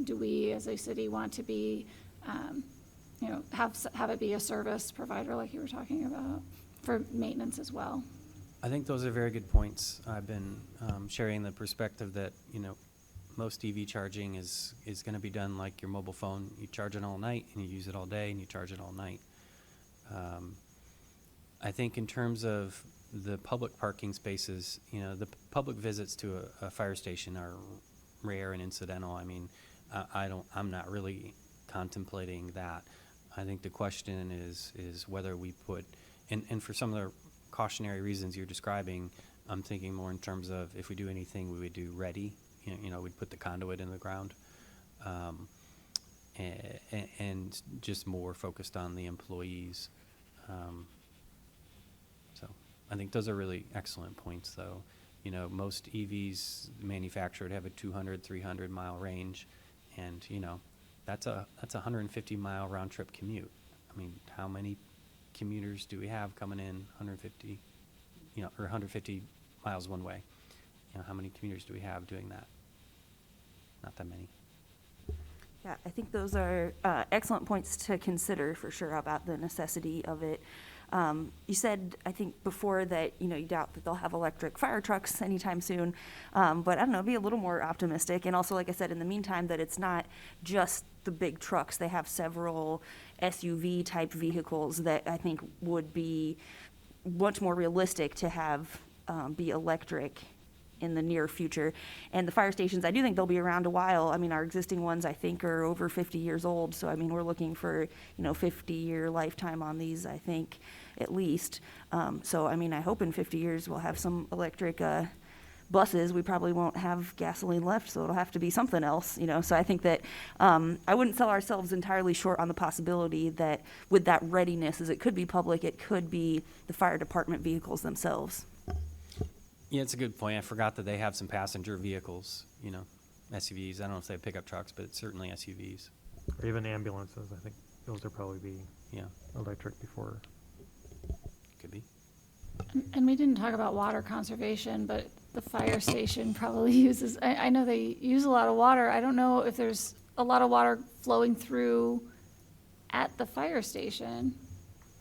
do we as a city want to be, have it be a service provider like you were talking about for maintenance as well? I think those are very good points. I've been sharing the perspective that, most EV charging is going to be done like your mobile phone. You charge it all night, and you use it all day, and you charge it all night. I think in terms of the public parking spaces, the public visits to a fire station are rare and incidental. I mean, I'm not really contemplating that. I think the question is whether we put, and for some of the cautionary reasons you're describing, I'm thinking more in terms of if we do anything, we would do ready. We'd put the conduit in the ground. And just more focused on the employees. So I think those are really excellent points, though. Most EVs manufactured have a 200, 300 mile range, and that's a 150-mile round trip commute. I mean, how many commuters do we have coming in 150, or 150 miles one way? How many commuters do we have doing that? Not that many. Yeah, I think those are excellent points to consider for sure about the necessity of it. You said, I think before that, you doubt that they'll have electric fire trucks anytime soon. But I don't know, be a little more optimistic. And also, like I said, in the meantime, that it's not just the big trucks. They have several SUV type vehicles that I think would be much more realistic to have be electric in the near future. And the fire stations, I do think they'll be around a while. I mean, our existing ones, I think, are over 50 years old. So, I mean, we're looking for, 50-year lifetime on these, I think, at least. So, I mean, I hope in 50 years we'll have some electric buses. We probably won't have gasoline left, so it'll have to be something else, So I think that I wouldn't sell ourselves entirely short on the possibility that with that readiness, as it could be public, it could be the fire department vehicles themselves. Yeah, it's a good point. I forgot that they have some passenger vehicles, SUVs. I don't know if they have pickup trucks, but it's certainly SUVs. Or even ambulances, I think those will probably be Yeah, electric before. could be. And we didn't talk about water conservation, but the fire station probably uses, I know they use a lot of water. I don't know if there's a lot of water flowing through at the fire station,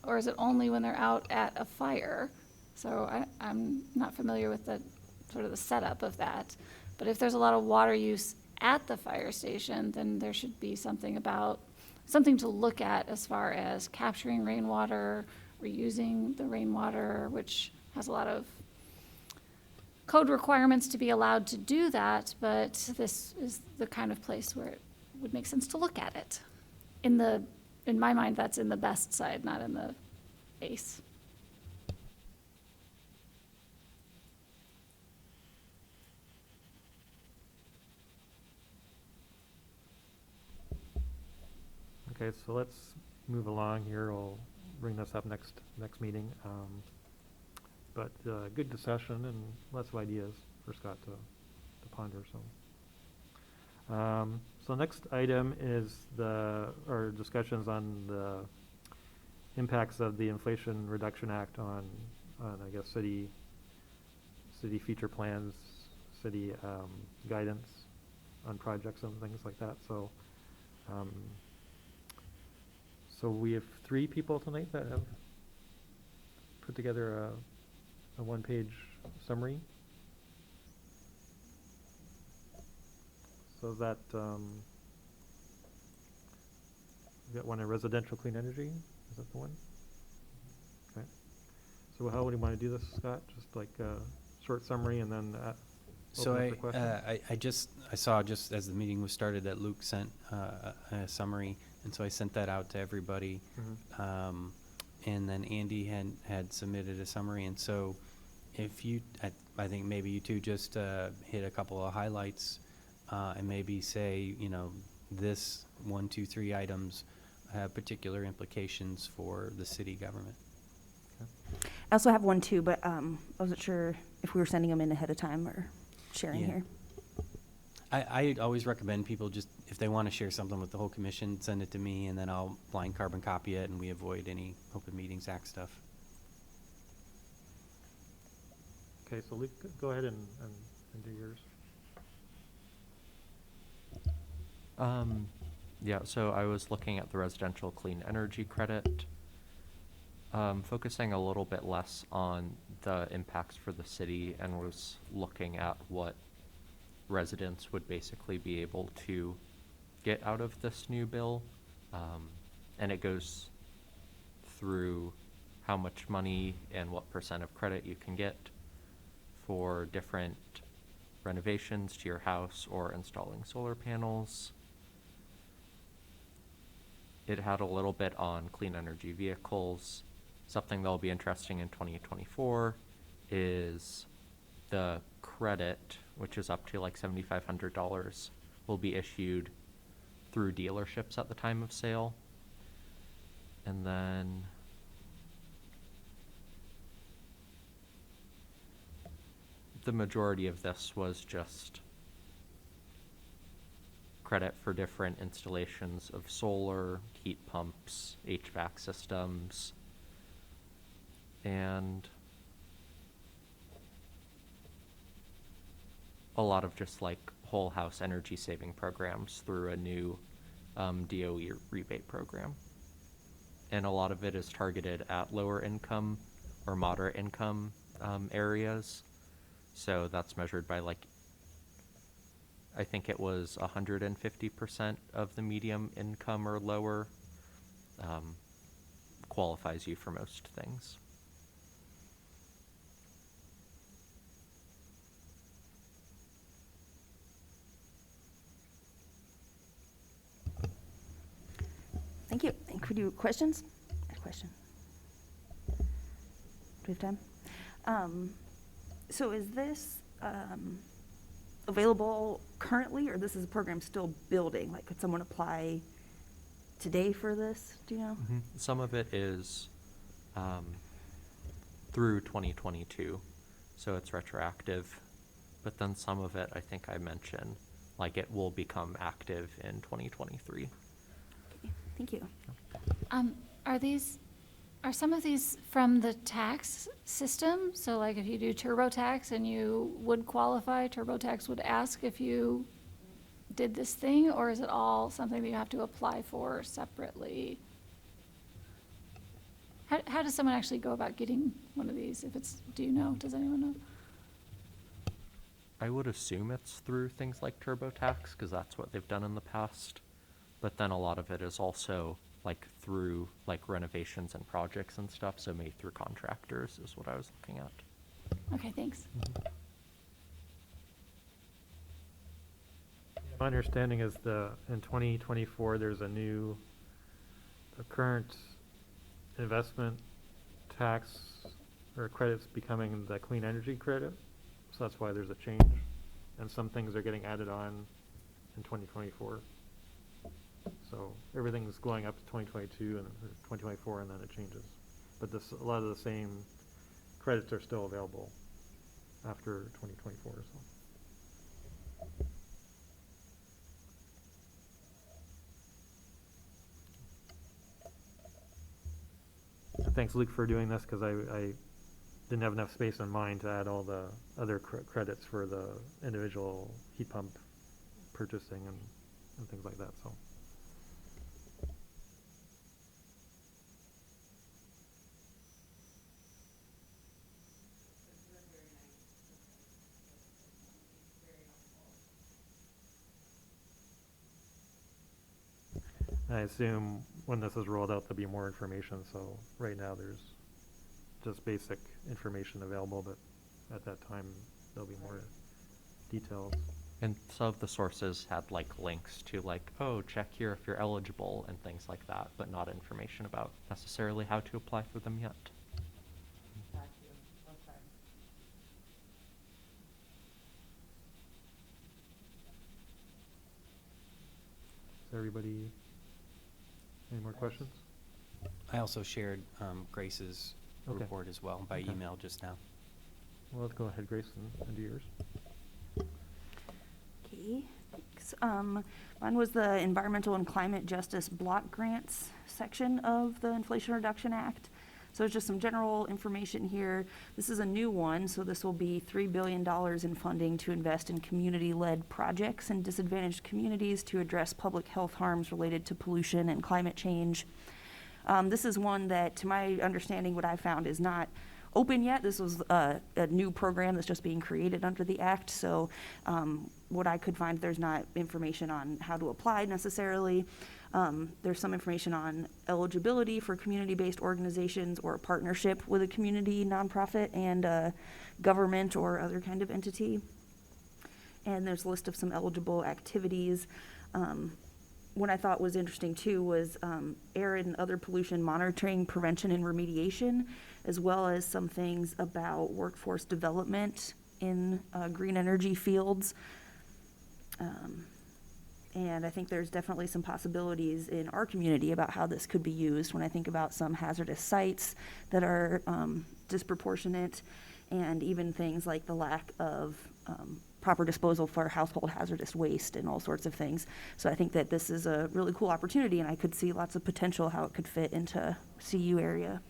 or is it only when they're out at a fire? So I'm not familiar with the, sort of the setup of that. But if there's a lot of water use at the fire station, then there should be something to look at as far as capturing rainwater, reusing the rainwater, which has a lot of code requirements to be allowed to do that, but this is the kind of place where it would make sense to look at it. In my mind, that's in the best side, not in the ACE. Okay, so let's move along here. We'll bring this up next meeting. But good discussion and lots of ideas for Scott to ponder. So next item is our discussions on the impacts of the Inflation Reduction Act on I guess city future plans, city guidance on projects and things like that. So so we have 3 people tonight that have put together a one-page summary. So is that, we got one in residential clean energy, is that the one? Okay. So how would you want to do this, Scott? Just like a short summary and then So open up for questions? I saw just as the meeting was started that Luke sent a summary, and so I sent that out to everybody. Mhm. And then Andy had submitted a summary, and so if you, I think maybe you two just hit a couple of highlights and maybe say, you know, this 1, 2, 3 items have particular implications for the city government. I also have one too, but I wasn't sure if we were sending them in ahead of time or sharing Yeah. here. I always recommend people just, if they want to share something with the whole commission, send it to me, and then I'll blind carbon copy it, and we avoid any Open Meetings Act stuff. Okay, so Luke, go ahead and do yours. Yeah, so I was looking at the residential clean energy credit, focusing a little bit less on the impacts for the city, and was looking at what residents would basically be able to get out of this new bill. And it goes through how much money and what % of credit you can get for different renovations to your house or installing solar panels. It had a little bit on clean energy vehicles. Something that'll be interesting in 2024 is the credit, which is up to like $7,500, will be issued through dealerships at the time of sale. And then the majority of this was just credit for different installations of solar, heat pumps, HVAC systems, and a lot of just like whole house energy saving programs through a new DOE rebate program. And a lot of it is targeted at lower income or moderate income areas. So that's measured by like, I think it was 150% of the medium income or lower qualifies you for most things. Thank you. And could you questions? A question. Do we have time? So is this available currently, or this is a program still building? Like, could someone apply today for this? Do you know? Some of it is through 2022, so it's retroactive. But then some of it, I think I mentioned, like it will become active in 2023. Okay, thank you. Are some of these from the tax system? So like if you do TurboTax and you would qualify, TurboTax would ask if you did this thing, or is it all something that you have to apply for separately? How does someone actually go about getting one of these? If it's, do you know? Does anyone know? I would assume it's through things like TurboTax, because that's what they've done in the past. But then a lot of it is also like through like renovations and projects and stuff, so maybe through contractors is what I was looking at. Okay, thanks. My understanding is in 2024, there's the current investment tax or credits becoming the clean energy credit. So that's why there's a change. And some things are getting added on in 2024. So everything's going up to 2022 and or 2024, and then it changes. But a lot of the same credits are still available after 2024. So. And thanks, Luke, for doing this, because I didn't have enough space in mind to add all the other credits for the individual heat pump purchasing and things like that. So. I assume when this is rolled out, there'll be more information. So right now, there's just basic information available, but at that time, there'll be more details. And some of the sources had like links to like, oh, check here if you're eligible and things like that, but not information about necessarily how to apply for them yet. Is everybody, any more questions? I also shared Grace's Okay. report as well by Okay. email just now. Well, let's go ahead, Grace, and do yours. Okay, thanks. Mine was the Environmental and Climate Justice Block Grants section of the Inflation Reduction Act. So it's just some general information here. This is a new one, so this will be $3 billion in funding to invest in community-led projects in disadvantaged communities to address public health harms related to pollution and climate change. This is one that, to my understanding, what I found is not open yet. This was a new program that's just being created under the act. So what I could find, there's not information on how to apply necessarily. There's some information on eligibility for community-based organizations or a partnership with a community nonprofit and a government or other kind of entity. And there's a list of some eligible activities. What I thought was interesting too was air and other pollution monitoring, prevention, and remediation, as well as some things about workforce development in green energy fields. And I think there's definitely some possibilities in our community about how this could be used when I think about some hazardous sites that are disproportionate, and even things like the lack of proper disposal for household hazardous waste and all sorts of things. So I think that this is a really cool opportunity, and I could see lots of potential how it could fit into CU area.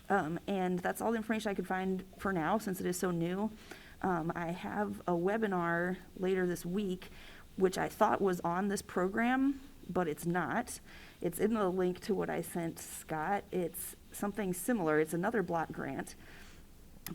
And that's all the information I could find for now, since it is so new. I have a webinar later this week, which I thought was on this program, but it's not. It's in the link to what I sent Scott. It's something similar. It's another block grant,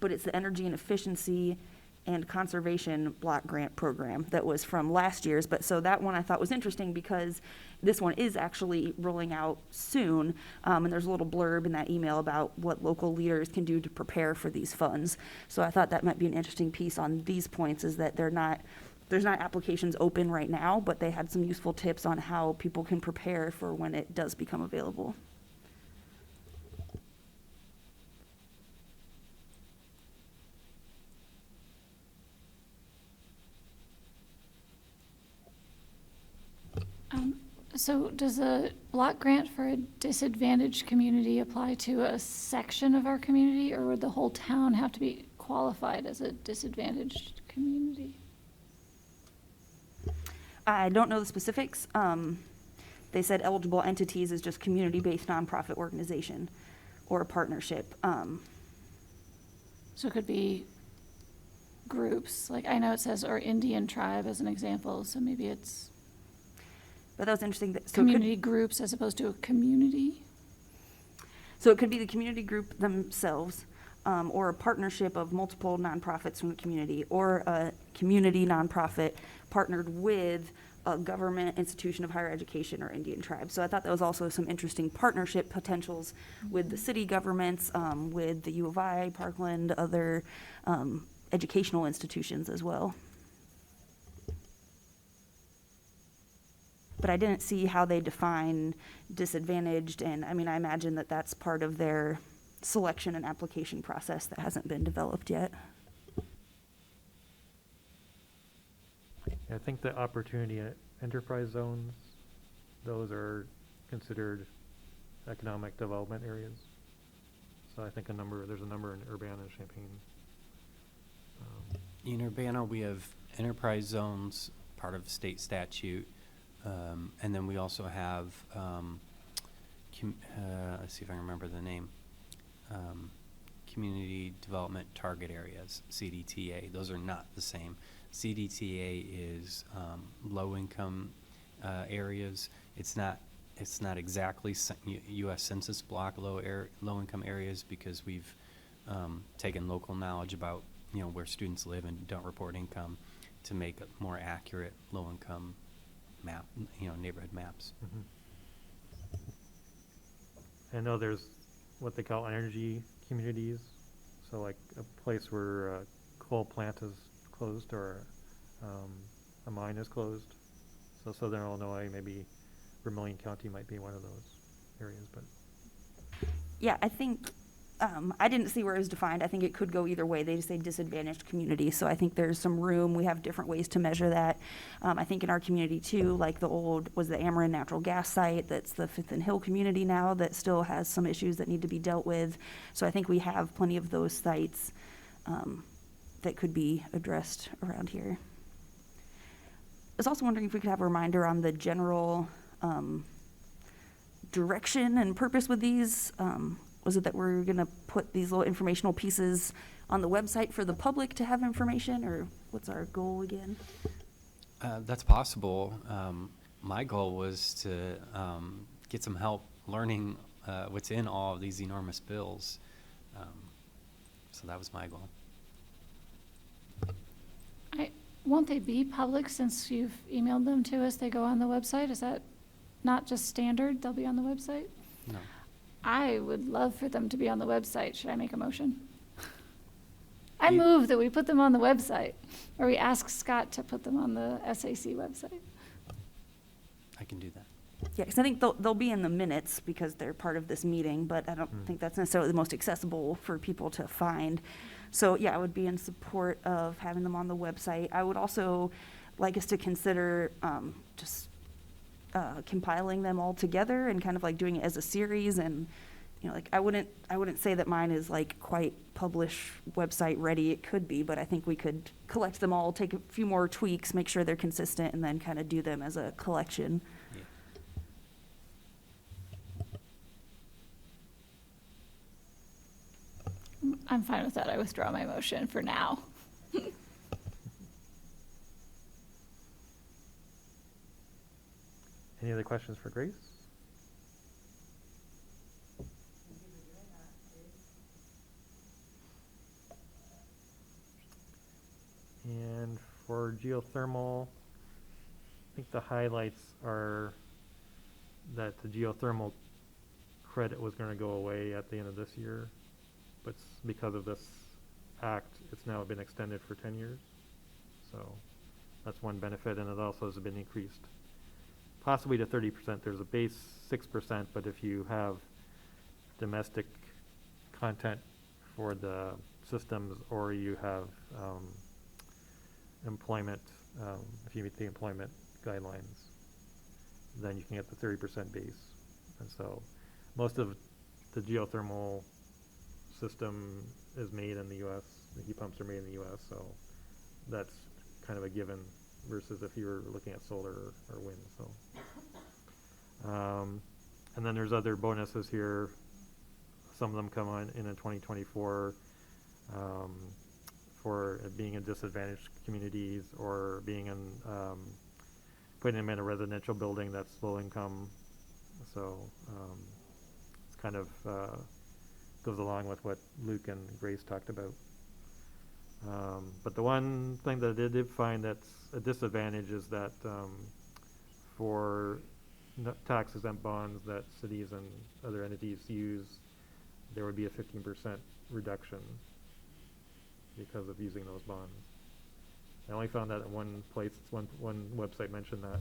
but it's the Energy and Efficiency and Conservation Block Grant Program that was from last year's. But so that one I thought was interesting because this one is actually rolling out soon. And there's a little blurb in that email about what local leaders can do to prepare for these funds. So I thought that might be an interesting piece on these points, is that there's not applications open right now, but they had some useful tips on how people can prepare for when it does become available. So does a block grant for a disadvantaged community apply to a section of our community, or would the whole town have to be qualified as a disadvantaged community? I don't know the specifics. They said eligible entities is just community-based nonprofit organization or a partnership. So it could be groups, like I know it says, or Indian tribe as an example, so maybe it's But that was interesting. So it could- community groups as opposed to a community? So it could be the community group themselves, or a partnership of multiple nonprofits from the community, or a community nonprofit partnered with a government institution of higher education or Indian tribe. So I thought that was also some interesting partnership potentials with the city governments, with the U of I, Parkland, other educational institutions as well. But I didn't see how they define disadvantaged, and I mean, I imagine that that's part of their selection and application process that hasn't been developed yet. I think the opportunity enterprise zones, those are considered economic development areas. So I think there's a number in Urbana and Champaign. In Urbana, we have enterprise zones, part of state statute, and then we also have, let's see if I can remember the name, Community Development Target Areas, CDTA. Those are not the same. CDTA is low-income areas. It's not exactly U.S. Census block low-income areas, because we've taken local knowledge about where students live and don't report income to make a more accurate low-income map, neighborhood maps. I know there's what they call energy communities. So like a place where a coal plant is closed or a mine is closed. So Southern Illinois, maybe Vermilion County might be one of those areas, but. Yeah, I think, I didn't see where it was defined. I think it could go either way. They just say disadvantaged community. So I think there's some room. We have different ways to measure that. I think in our community too, like the Ameren natural gas site, that's the Fifth and Hill community now that still has some issues that need to be dealt with. So I think we have plenty of those sites that could be addressed around here. I was also wondering if we could have a reminder on the general direction and purpose with these. Was it that we're going to put these little informational pieces on the website for the public to have information, or what's our goal again? That's possible. My goal was to get some help learning what's in all of these enormous bills. So that was my goal. Won't they be public since you've emailed them to us? They go on the website? Is that not just standard? They'll be on the website? No. I would love for them to be on the website. Should I make a motion? I You- move that we put them on the website, or we ask Scott to put them on the SAC website. I can do that. Yeah, because I think they'll be in the minutes because they're part of this meeting, but I don't think that's necessarily the most accessible for people to find. So yeah, I would be in support of having them on the website. I would also like us to consider just compiling them all together and kind of like doing it as a series. And like I wouldn't say that mine is like quite publish website ready. It could be, but I think we could collect them all, take a few more tweaks, make sure they're consistent, and then kind of do them as a collection. Yeah. I'm fine with that. I withdraw my motion for now. Any other questions for Grace? And for geothermal, I think the highlights are that the geothermal credit was going to go away at the end of this year, but because of this act, it's now been extended for 10 years. So that's one benefit, and it also has been increased possibly to 30%. There's a base 6%, but if you have domestic content for the systems, or you have employment, if you meet the employment guidelines, then you can get the 30% base. And so most of the geothermal system is made in the U.S. The heat pumps are made in the U.S., so that's kind of a given versus if you were looking at solar or wind. So, and then there's other bonuses here. Some of them come on in 2024 for being in disadvantaged communities, or being in putting them in a residential building that's low income. So it's kind of goes along with what Luke and Grace talked about. But the one thing that I did find that's a disadvantage is that for tax exempt bonds that cities and other entities use, there would be a 15% reduction because of using those bonds. I only found that in one place, one website mentioned that,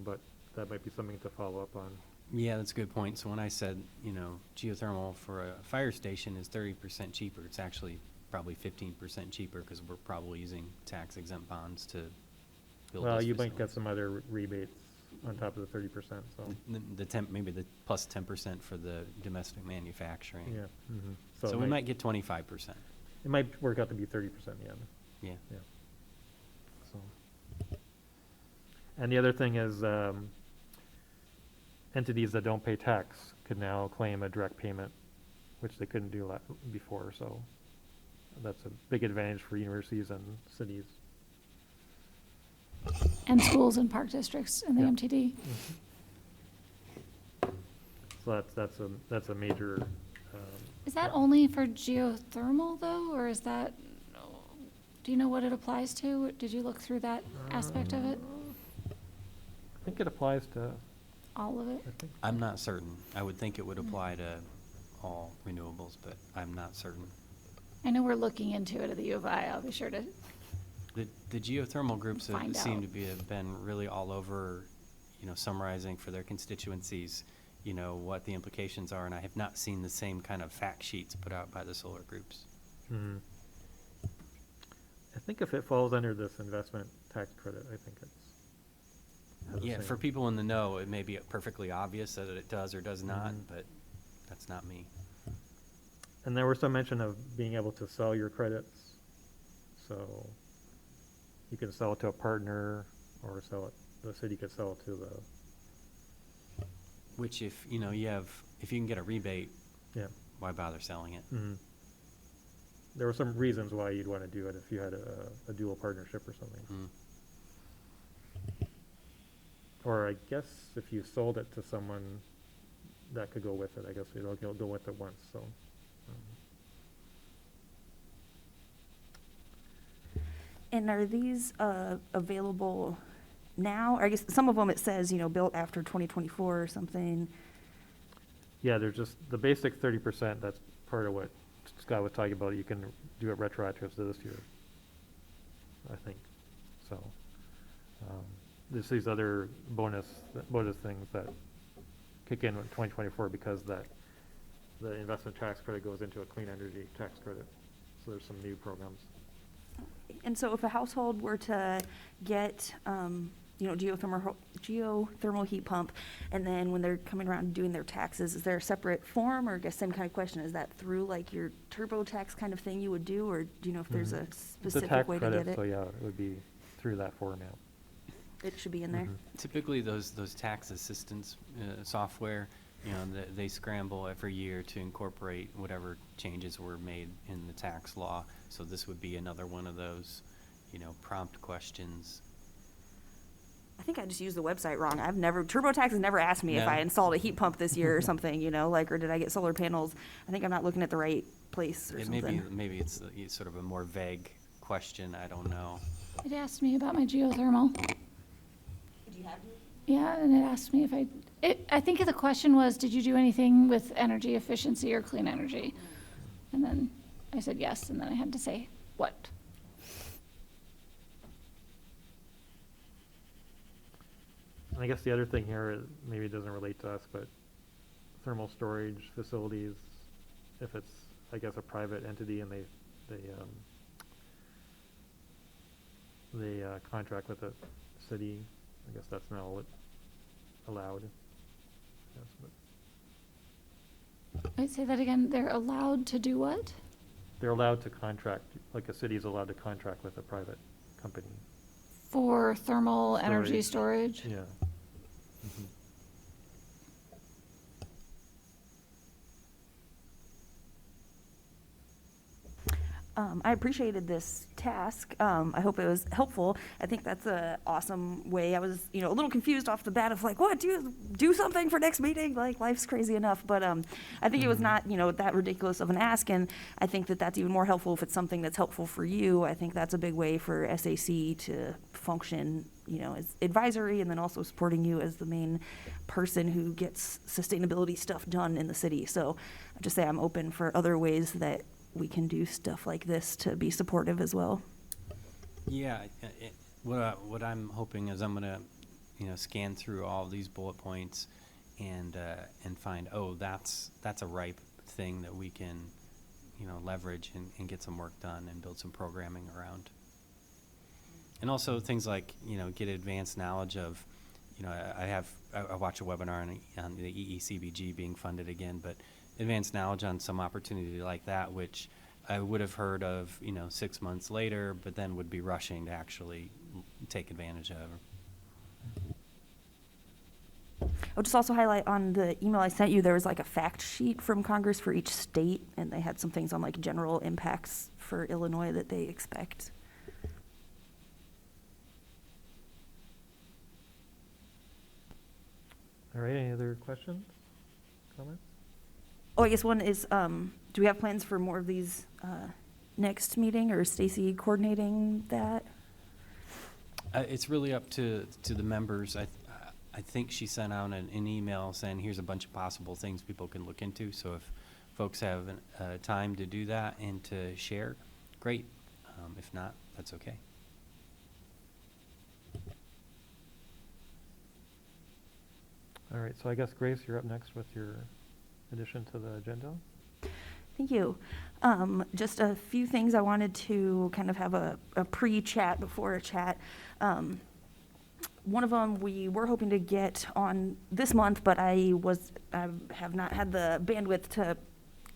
but that might be something to follow up on. Yeah, that's a good point. So when I said, you know, geothermal for a fire station is 30% cheaper, it's actually probably 15% cheaper because we're probably using tax exempt bonds to build Well, those you might get facilities. some other rebates on top of the 30%, so, Maybe the plus 10% for the domestic manufacturing. yeah. Mhm. So it we might get 25%. It might work out to be 30% in the end. Yeah. Yeah. So. And the other thing is, entities that don't pay tax could now claim a direct payment, which they couldn't do before, so that's a big advantage for universities and cities. And schools and park districts in the Yeah. MTD. So that's a major, Is that only for geothermal though, or is that, do you know what it applies to? Did you look through that aspect of it? I think it applies to, All of it? I think, I'm not certain. I would think it would apply to all renewables, but I'm not certain. I know we're looking into it at the U of I. I'll be sure to, The geothermal groups have Find seem out. to have been really all over, you know, summarizing for their constituencies, you know, what the implications are, and I have not seen the same kind of fact sheets put out by the solar groups. mhm. I think if it falls under this investment tax credit, I think it's. has the Yeah, for same- people in the know, it may be perfectly obvious that it does or does not, Mhm. but that's not me. And there was some mention of being able to sell your credits, so you can sell it to a partner, or the city could sell it to the, Which if, you know, if you can get a rebate, yeah. why bother selling it? Mhm. There were some reasons why you'd want to do it if you had a dual partnership or something. Mm. Or I guess if you sold it to someone, that could go with it. I guess it'll go with it once, so. And are these available now? I guess some of them it says, you know, built after 2024 or something. Yeah, there's just the basic 30%, that's part of what Scott was talking about. You can do it retroactive to this year, I think. So, there's these other bonus things that kick in with 2024 because the investment tax credit goes into a clean energy tax credit. So there's some new programs. And so if a household were to get, you know, geothermal heat pump, and then when they're coming around and doing their taxes, is there a separate form, or I guess same kind of question, is that through like your TurboTax kind of thing you would do, or do you know if there's a Mhm. It's a specific tax way to credit, get so it? yeah, it would be through that format. It should be in there. Mhm. Typically, those tax assistance software, you know, they scramble every year to incorporate whatever changes were made in the tax law. So this would be another one of those, you know, prompt questions. I think I just used the website wrong. TurboTax has never asked me if No. I installed a heat pump this year or something, you know, like, or did I get solar panels? I think I'm not looking at the right place or It may be, something. maybe it's sort of a more vague question, I don't know. it asked me about my geothermal. Do you have Yeah, and it asked me if I think the question was, did you do anything with energy efficiency or clean energy? And then I said yes, and then I had to say what. And I guess the other thing here, maybe it doesn't relate to us, but thermal storage facilities, if it's, I guess, a private entity and they contract with the city, I guess that's now allowed. Yes, but Wait, say that again. They're allowed to do what? they're allowed to contract, like a city's allowed to contract with a private company. For thermal energy storage? Yeah. Mhm. I appreciated this task. I hope it was helpful. I think that's a awesome way. I was, a little confused off the bat of like, what, do something for next meeting? Like, life's crazy enough. But I think it was not, that ridiculous of an ask. And I think that that's even more helpful if it's something that's helpful for you. I think that's a big way for SAC to function, as advisory, and then also supporting you as the main person who gets sustainability stuff done in the city. So I just say I'm open for other ways that we can do stuff like this to be supportive as well. Yeah, what I'm hoping is I'm gonna, scan through all these bullet points and find, oh, that's a ripe thing that we can, leverage and get some work done and build some programming around. And also things like, get advanced knowledge of, I watch a webinar on the EECBG being funded again, but advanced knowledge on some opportunity like that, which I would have heard of, 6 months later, but then would be rushing to actually take advantage of. I'll just also highlight on the email I sent you, there was like a fact sheet from Congress for each state, and they had some things on like general impacts for Illinois that they expect. All right, any other questions, comments? Oh, I guess one is, do we have plans for more of these next meeting, or is Stacy coordinating that? It's really up to the members. I think she sent out an email saying, here's a bunch of possible things people can look into. So if folks have time to do that and to share, great. If not, that's okay. All right, so I guess Grace, you're up next with your addition to the agenda. Thank you. Just a few things I wanted to kind of have a pre-chat before a chat. One of them we were hoping to get on this month, but I have not had the bandwidth to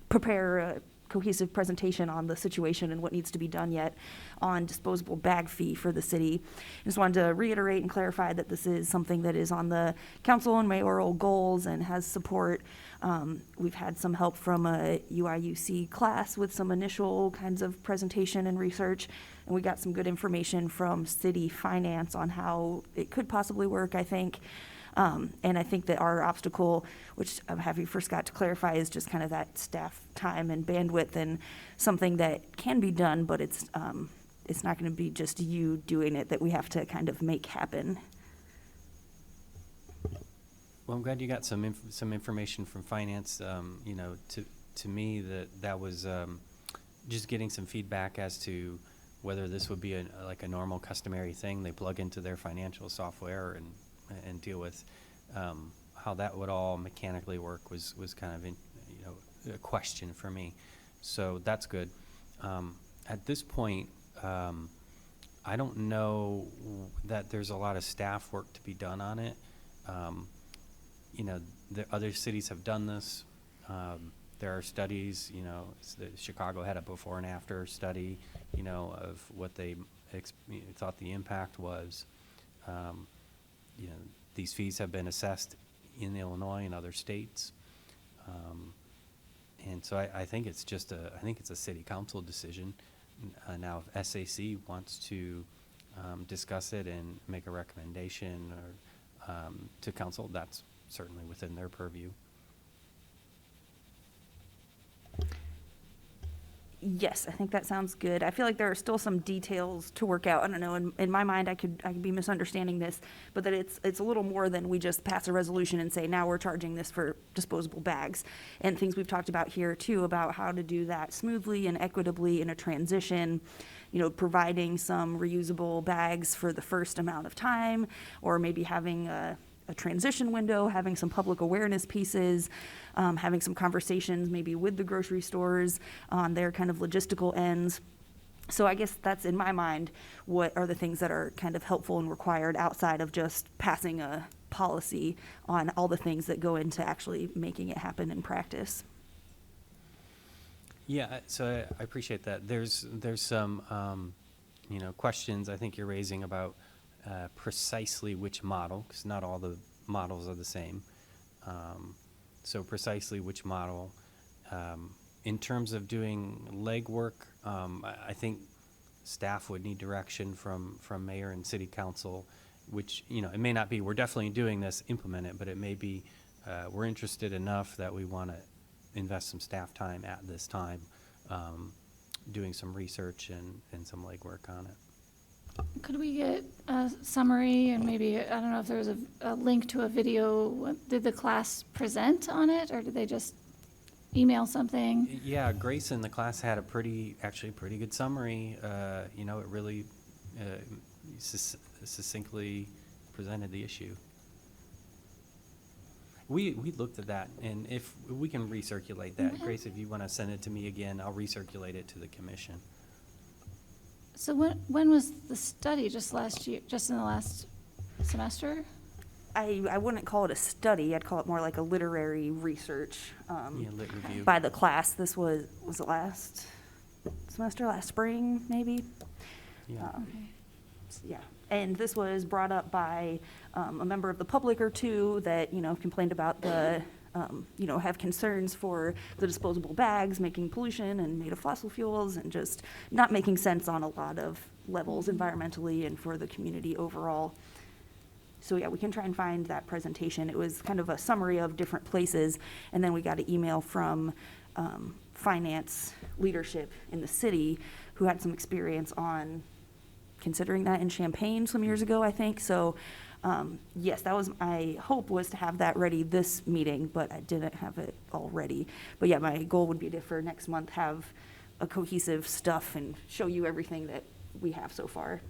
prepare a cohesive presentation on the situation and what needs to be done yet on disposable bag fee for the city. I just wanted to reiterate and clarify that this is something that is on the council and mayoral goals and has support. We've had some help from a UIUC class with some initial kinds of presentation and research, and we got some good information from city finance on how it could possibly work, I think. And I think that our obstacle, which I'm happy for Scott to clarify, is just kind of that staff time and bandwidth, and something that can be done, but it's not going to be just you doing it, that we have to kind of make happen. Well, I'm glad you got some information from finance. To me, that was just getting some feedback as to whether this would be like a normal customary thing they plug into their financial software and deal with. How that would all mechanically work was kind of a question for me. So that's good. At this point, I don't know that there's a lot of staff work to be done on it. The other cities have done this. There are studies, Chicago had a before and after study, of what they thought the impact was. These fees have been assessed in Illinois and other states. And so I think it's just a city council decision. Now, if SAC wants to discuss it and make a recommendation or to council, that's certainly within their purview. Yes, I think that sounds good. I feel like there are still some details to work out. I don't know, in my mind, I could be misunderstanding this, but that it's a little more than we just pass a resolution and say, now we're charging this for disposable bags. And things we've talked about here too, about how to do that smoothly and equitably in a transition, providing some reusable bags for the first amount of time, or maybe having a transition window, having some public awareness pieces, having some conversations maybe with the grocery stores on their kind of logistical ends. So I guess that's, in my mind, what are the things that are kind of helpful and required outside of just passing a policy on all the things that go into actually making it happen in practice. Yeah, so I appreciate that. There's some questions I think you're raising about precisely which model, because not all the models are the same. So precisely which model In terms of doing legwork, I think staff would need direction from mayor and city council, which, you know, it may not be, we're definitely doing this, implement it, but it may be, we're interested enough that we want to invest some staff time at this time, doing some research and some legwork on it. Could we get a summary and maybe, I don't know if there was a link to a video. Did the class present on it, or did they just email something? Yeah, Grace in the class had a actually pretty good summary. You know, it really succinctly presented the issue. We looked at that, and if we can recirculate that. Okay. Grace, if you want to send it to me again, I'll recirculate it to the commission. So when was the study? Just last year, just in the last semester? I wouldn't call it a study, I'd call it more like a literary research, Yeah, lit review. by the class. This was it last semester, last spring, maybe? Yeah. Okay. Yeah, and this was brought up by a member of the public or two that, you know, complained about the, you know, have concerns for the disposable bags making pollution and made of fossil fuels and just not making sense on a lot of levels environmentally and for the community overall. So yeah, we can try and find that presentation. It was kind of a summary of different places, and then we got an email from finance leadership in the city who had some experience on considering that in Champaign some years ago, I think. So yes, that was my hope, was to have that ready this meeting, but I didn't have it all ready. But yeah, my goal would be to, for next month, have a cohesive stuff and show you everything that we have so far.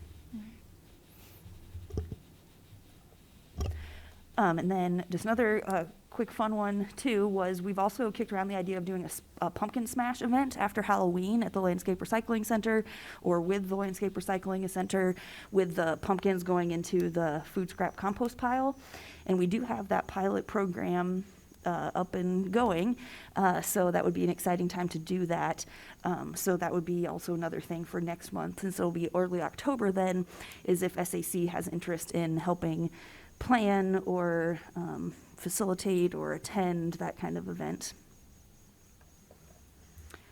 And then just another quick fun one too was we've also kicked around the idea of doing a pumpkin smash event after Halloween at the Landscape Recycling Center, or with the Landscape Recycling Center, with the pumpkins going into the food scrap compost pile. And we do have that pilot program up and going, so that would be an exciting time to do that. So that would be also another thing for next month, since it'll be early October then, is if SAC has interest in helping plan or facilitate or attend that kind of event.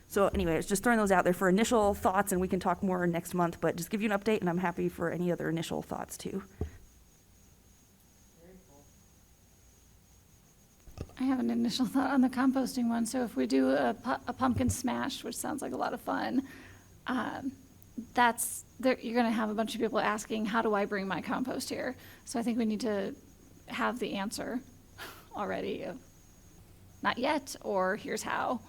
So anyway, just throwing those out there for initial thoughts, and we can talk more next month, but just give you an update, and I'm happy for any other initial thoughts too. I have an initial thought on the composting one. So if we do a pumpkin smash, which sounds like a lot of fun, you're going to have a bunch of people asking, how do I bring my compost here? So I think we need to have the answer already of not yet, or here's how.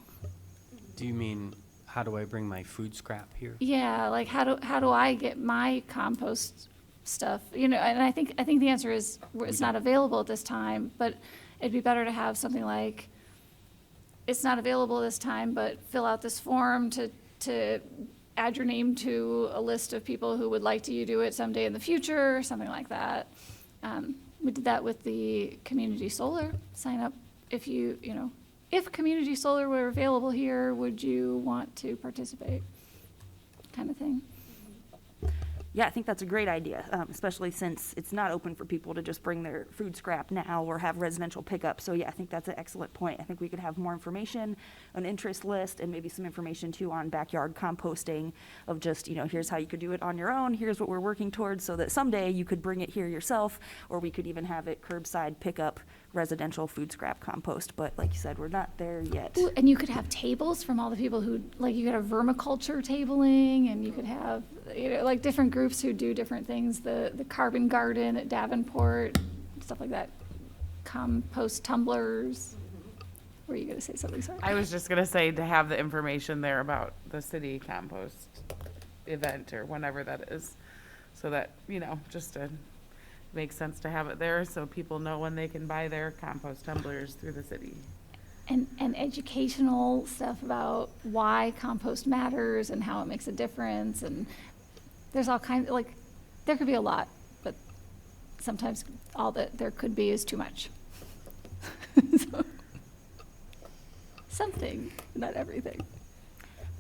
Do you mean, how do I bring my food scrap here? Yeah, like how do I get my compost stuff? You know, and I think the answer is it's not available at this time, but it'd be better to have something like, it's not available this time, but fill out this form to add your name to a list of people who would like to do it someday in the future, something like that. We did that with the community solar. Sign up if if community solar were available here, would you want to participate? Kind of thing. Yeah, I think that's a great idea, especially since it's not open for people to just bring their food scrap now or have residential pickup. So yeah, I think that's an excellent point. I think we could have more information, an interest list, and maybe some information too on backyard composting of just, here's how you could do it on your own. Here's what we're working towards, so that someday you could bring it here yourself, or we could even have it curbside pickup residential food scrap compost. But like you said, we're not there yet. Ooh, and you could have tables from all the people who, like, you could have vermiculture tabling, and you could have, like different groups who do different things, the carbon garden at Davenport, stuff like that, compost tumblers. Were you gonna say something, sorry? I was just gonna say to have the information there about the city compost event or whenever that is, so that, just to make sense to have it there so people know when they can buy their compost tumblers through the city. And educational stuff about why compost matters and how it makes a difference, and there's all kinds, there could be a lot, but sometimes all that there could be is too much. So, something, not everything.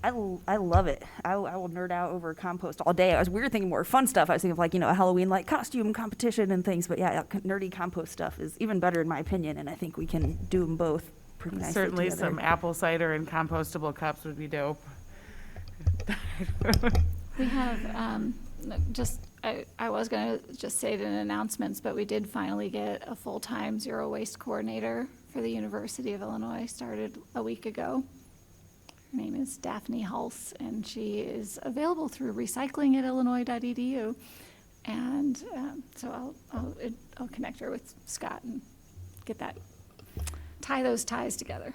I love it. I will nerd out over compost all day. We were thinking more fun stuff. I was thinking of a Halloween costume competition and things, but yeah, nerdy compost stuff is even better in my opinion, and I think we can do them both. pretty nicely Certainly together. some apple cider and compostable cups would be dope. We have, I was gonna just say it in announcements, but we did finally get a full-time zero waste coordinator for the University of Illinois, started a week ago. Her name is Daphne Hulse, and she is available through recycling@illinois.edu. And so I'll connect her with Scott and get that, tie those ties together.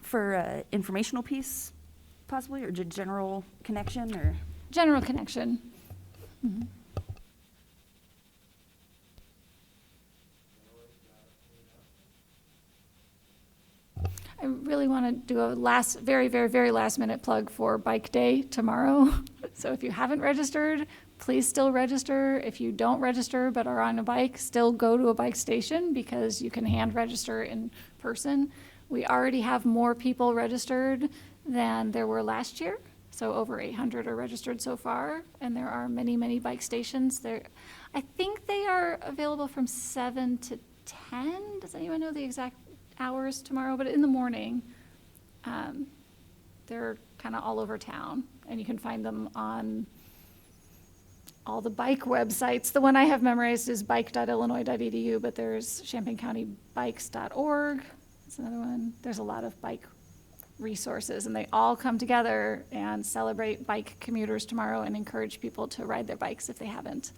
For informational piece, possibly, or general connection, or? General connection. Mhm. I really want to do a very last minute plug for Bike Day tomorrow. So if you haven't registered, please still register. If you don't register but are on a bike, still go to a bike station because you can hand register in person. We already have more people registered than there were last year. So over 800 are registered so far, and there are many bike stations there. I think they are available from 7 to 10. Does anyone know the exact hours tomorrow? But in the morning, they're kind of all over town, and you can find them on all the bike websites. The one I have memorized is bike.illinois.edu, but there's champaignecountybikes.org. That's another one. There's a lot of bike resources, and they all come together and celebrate bike commuters tomorrow and encourage people to ride their bikes if they haven't.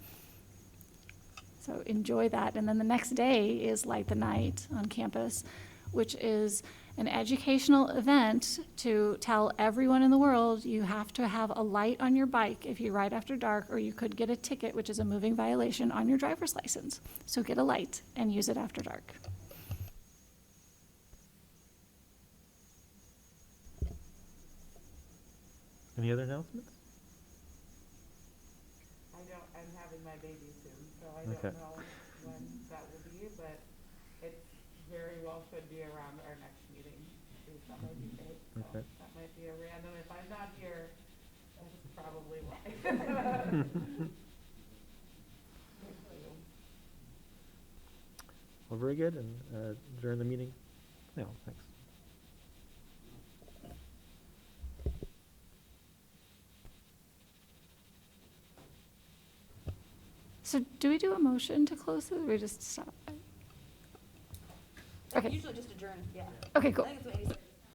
So enjoy that. And then the next day is Light the Night on campus, which is an educational event to tell everyone in the world you have to have a light on your bike if you ride after dark, or you could get a ticket, which is a moving violation, on your driver's license. So get a light and use it after dark. Any other announcements? I'm having my baby soon, so I Okay. don't know when that will be, but it very well could be around our next meeting, based on my due date. So Okay. that might be a random, if I'm not here, that's probably why. Well, very good, and during the meeting, no, thanks. So do we do a motion to close it, or we just stop? Okay. Usually just adjourn, yeah. Okay, cool. I think that's what Amy said.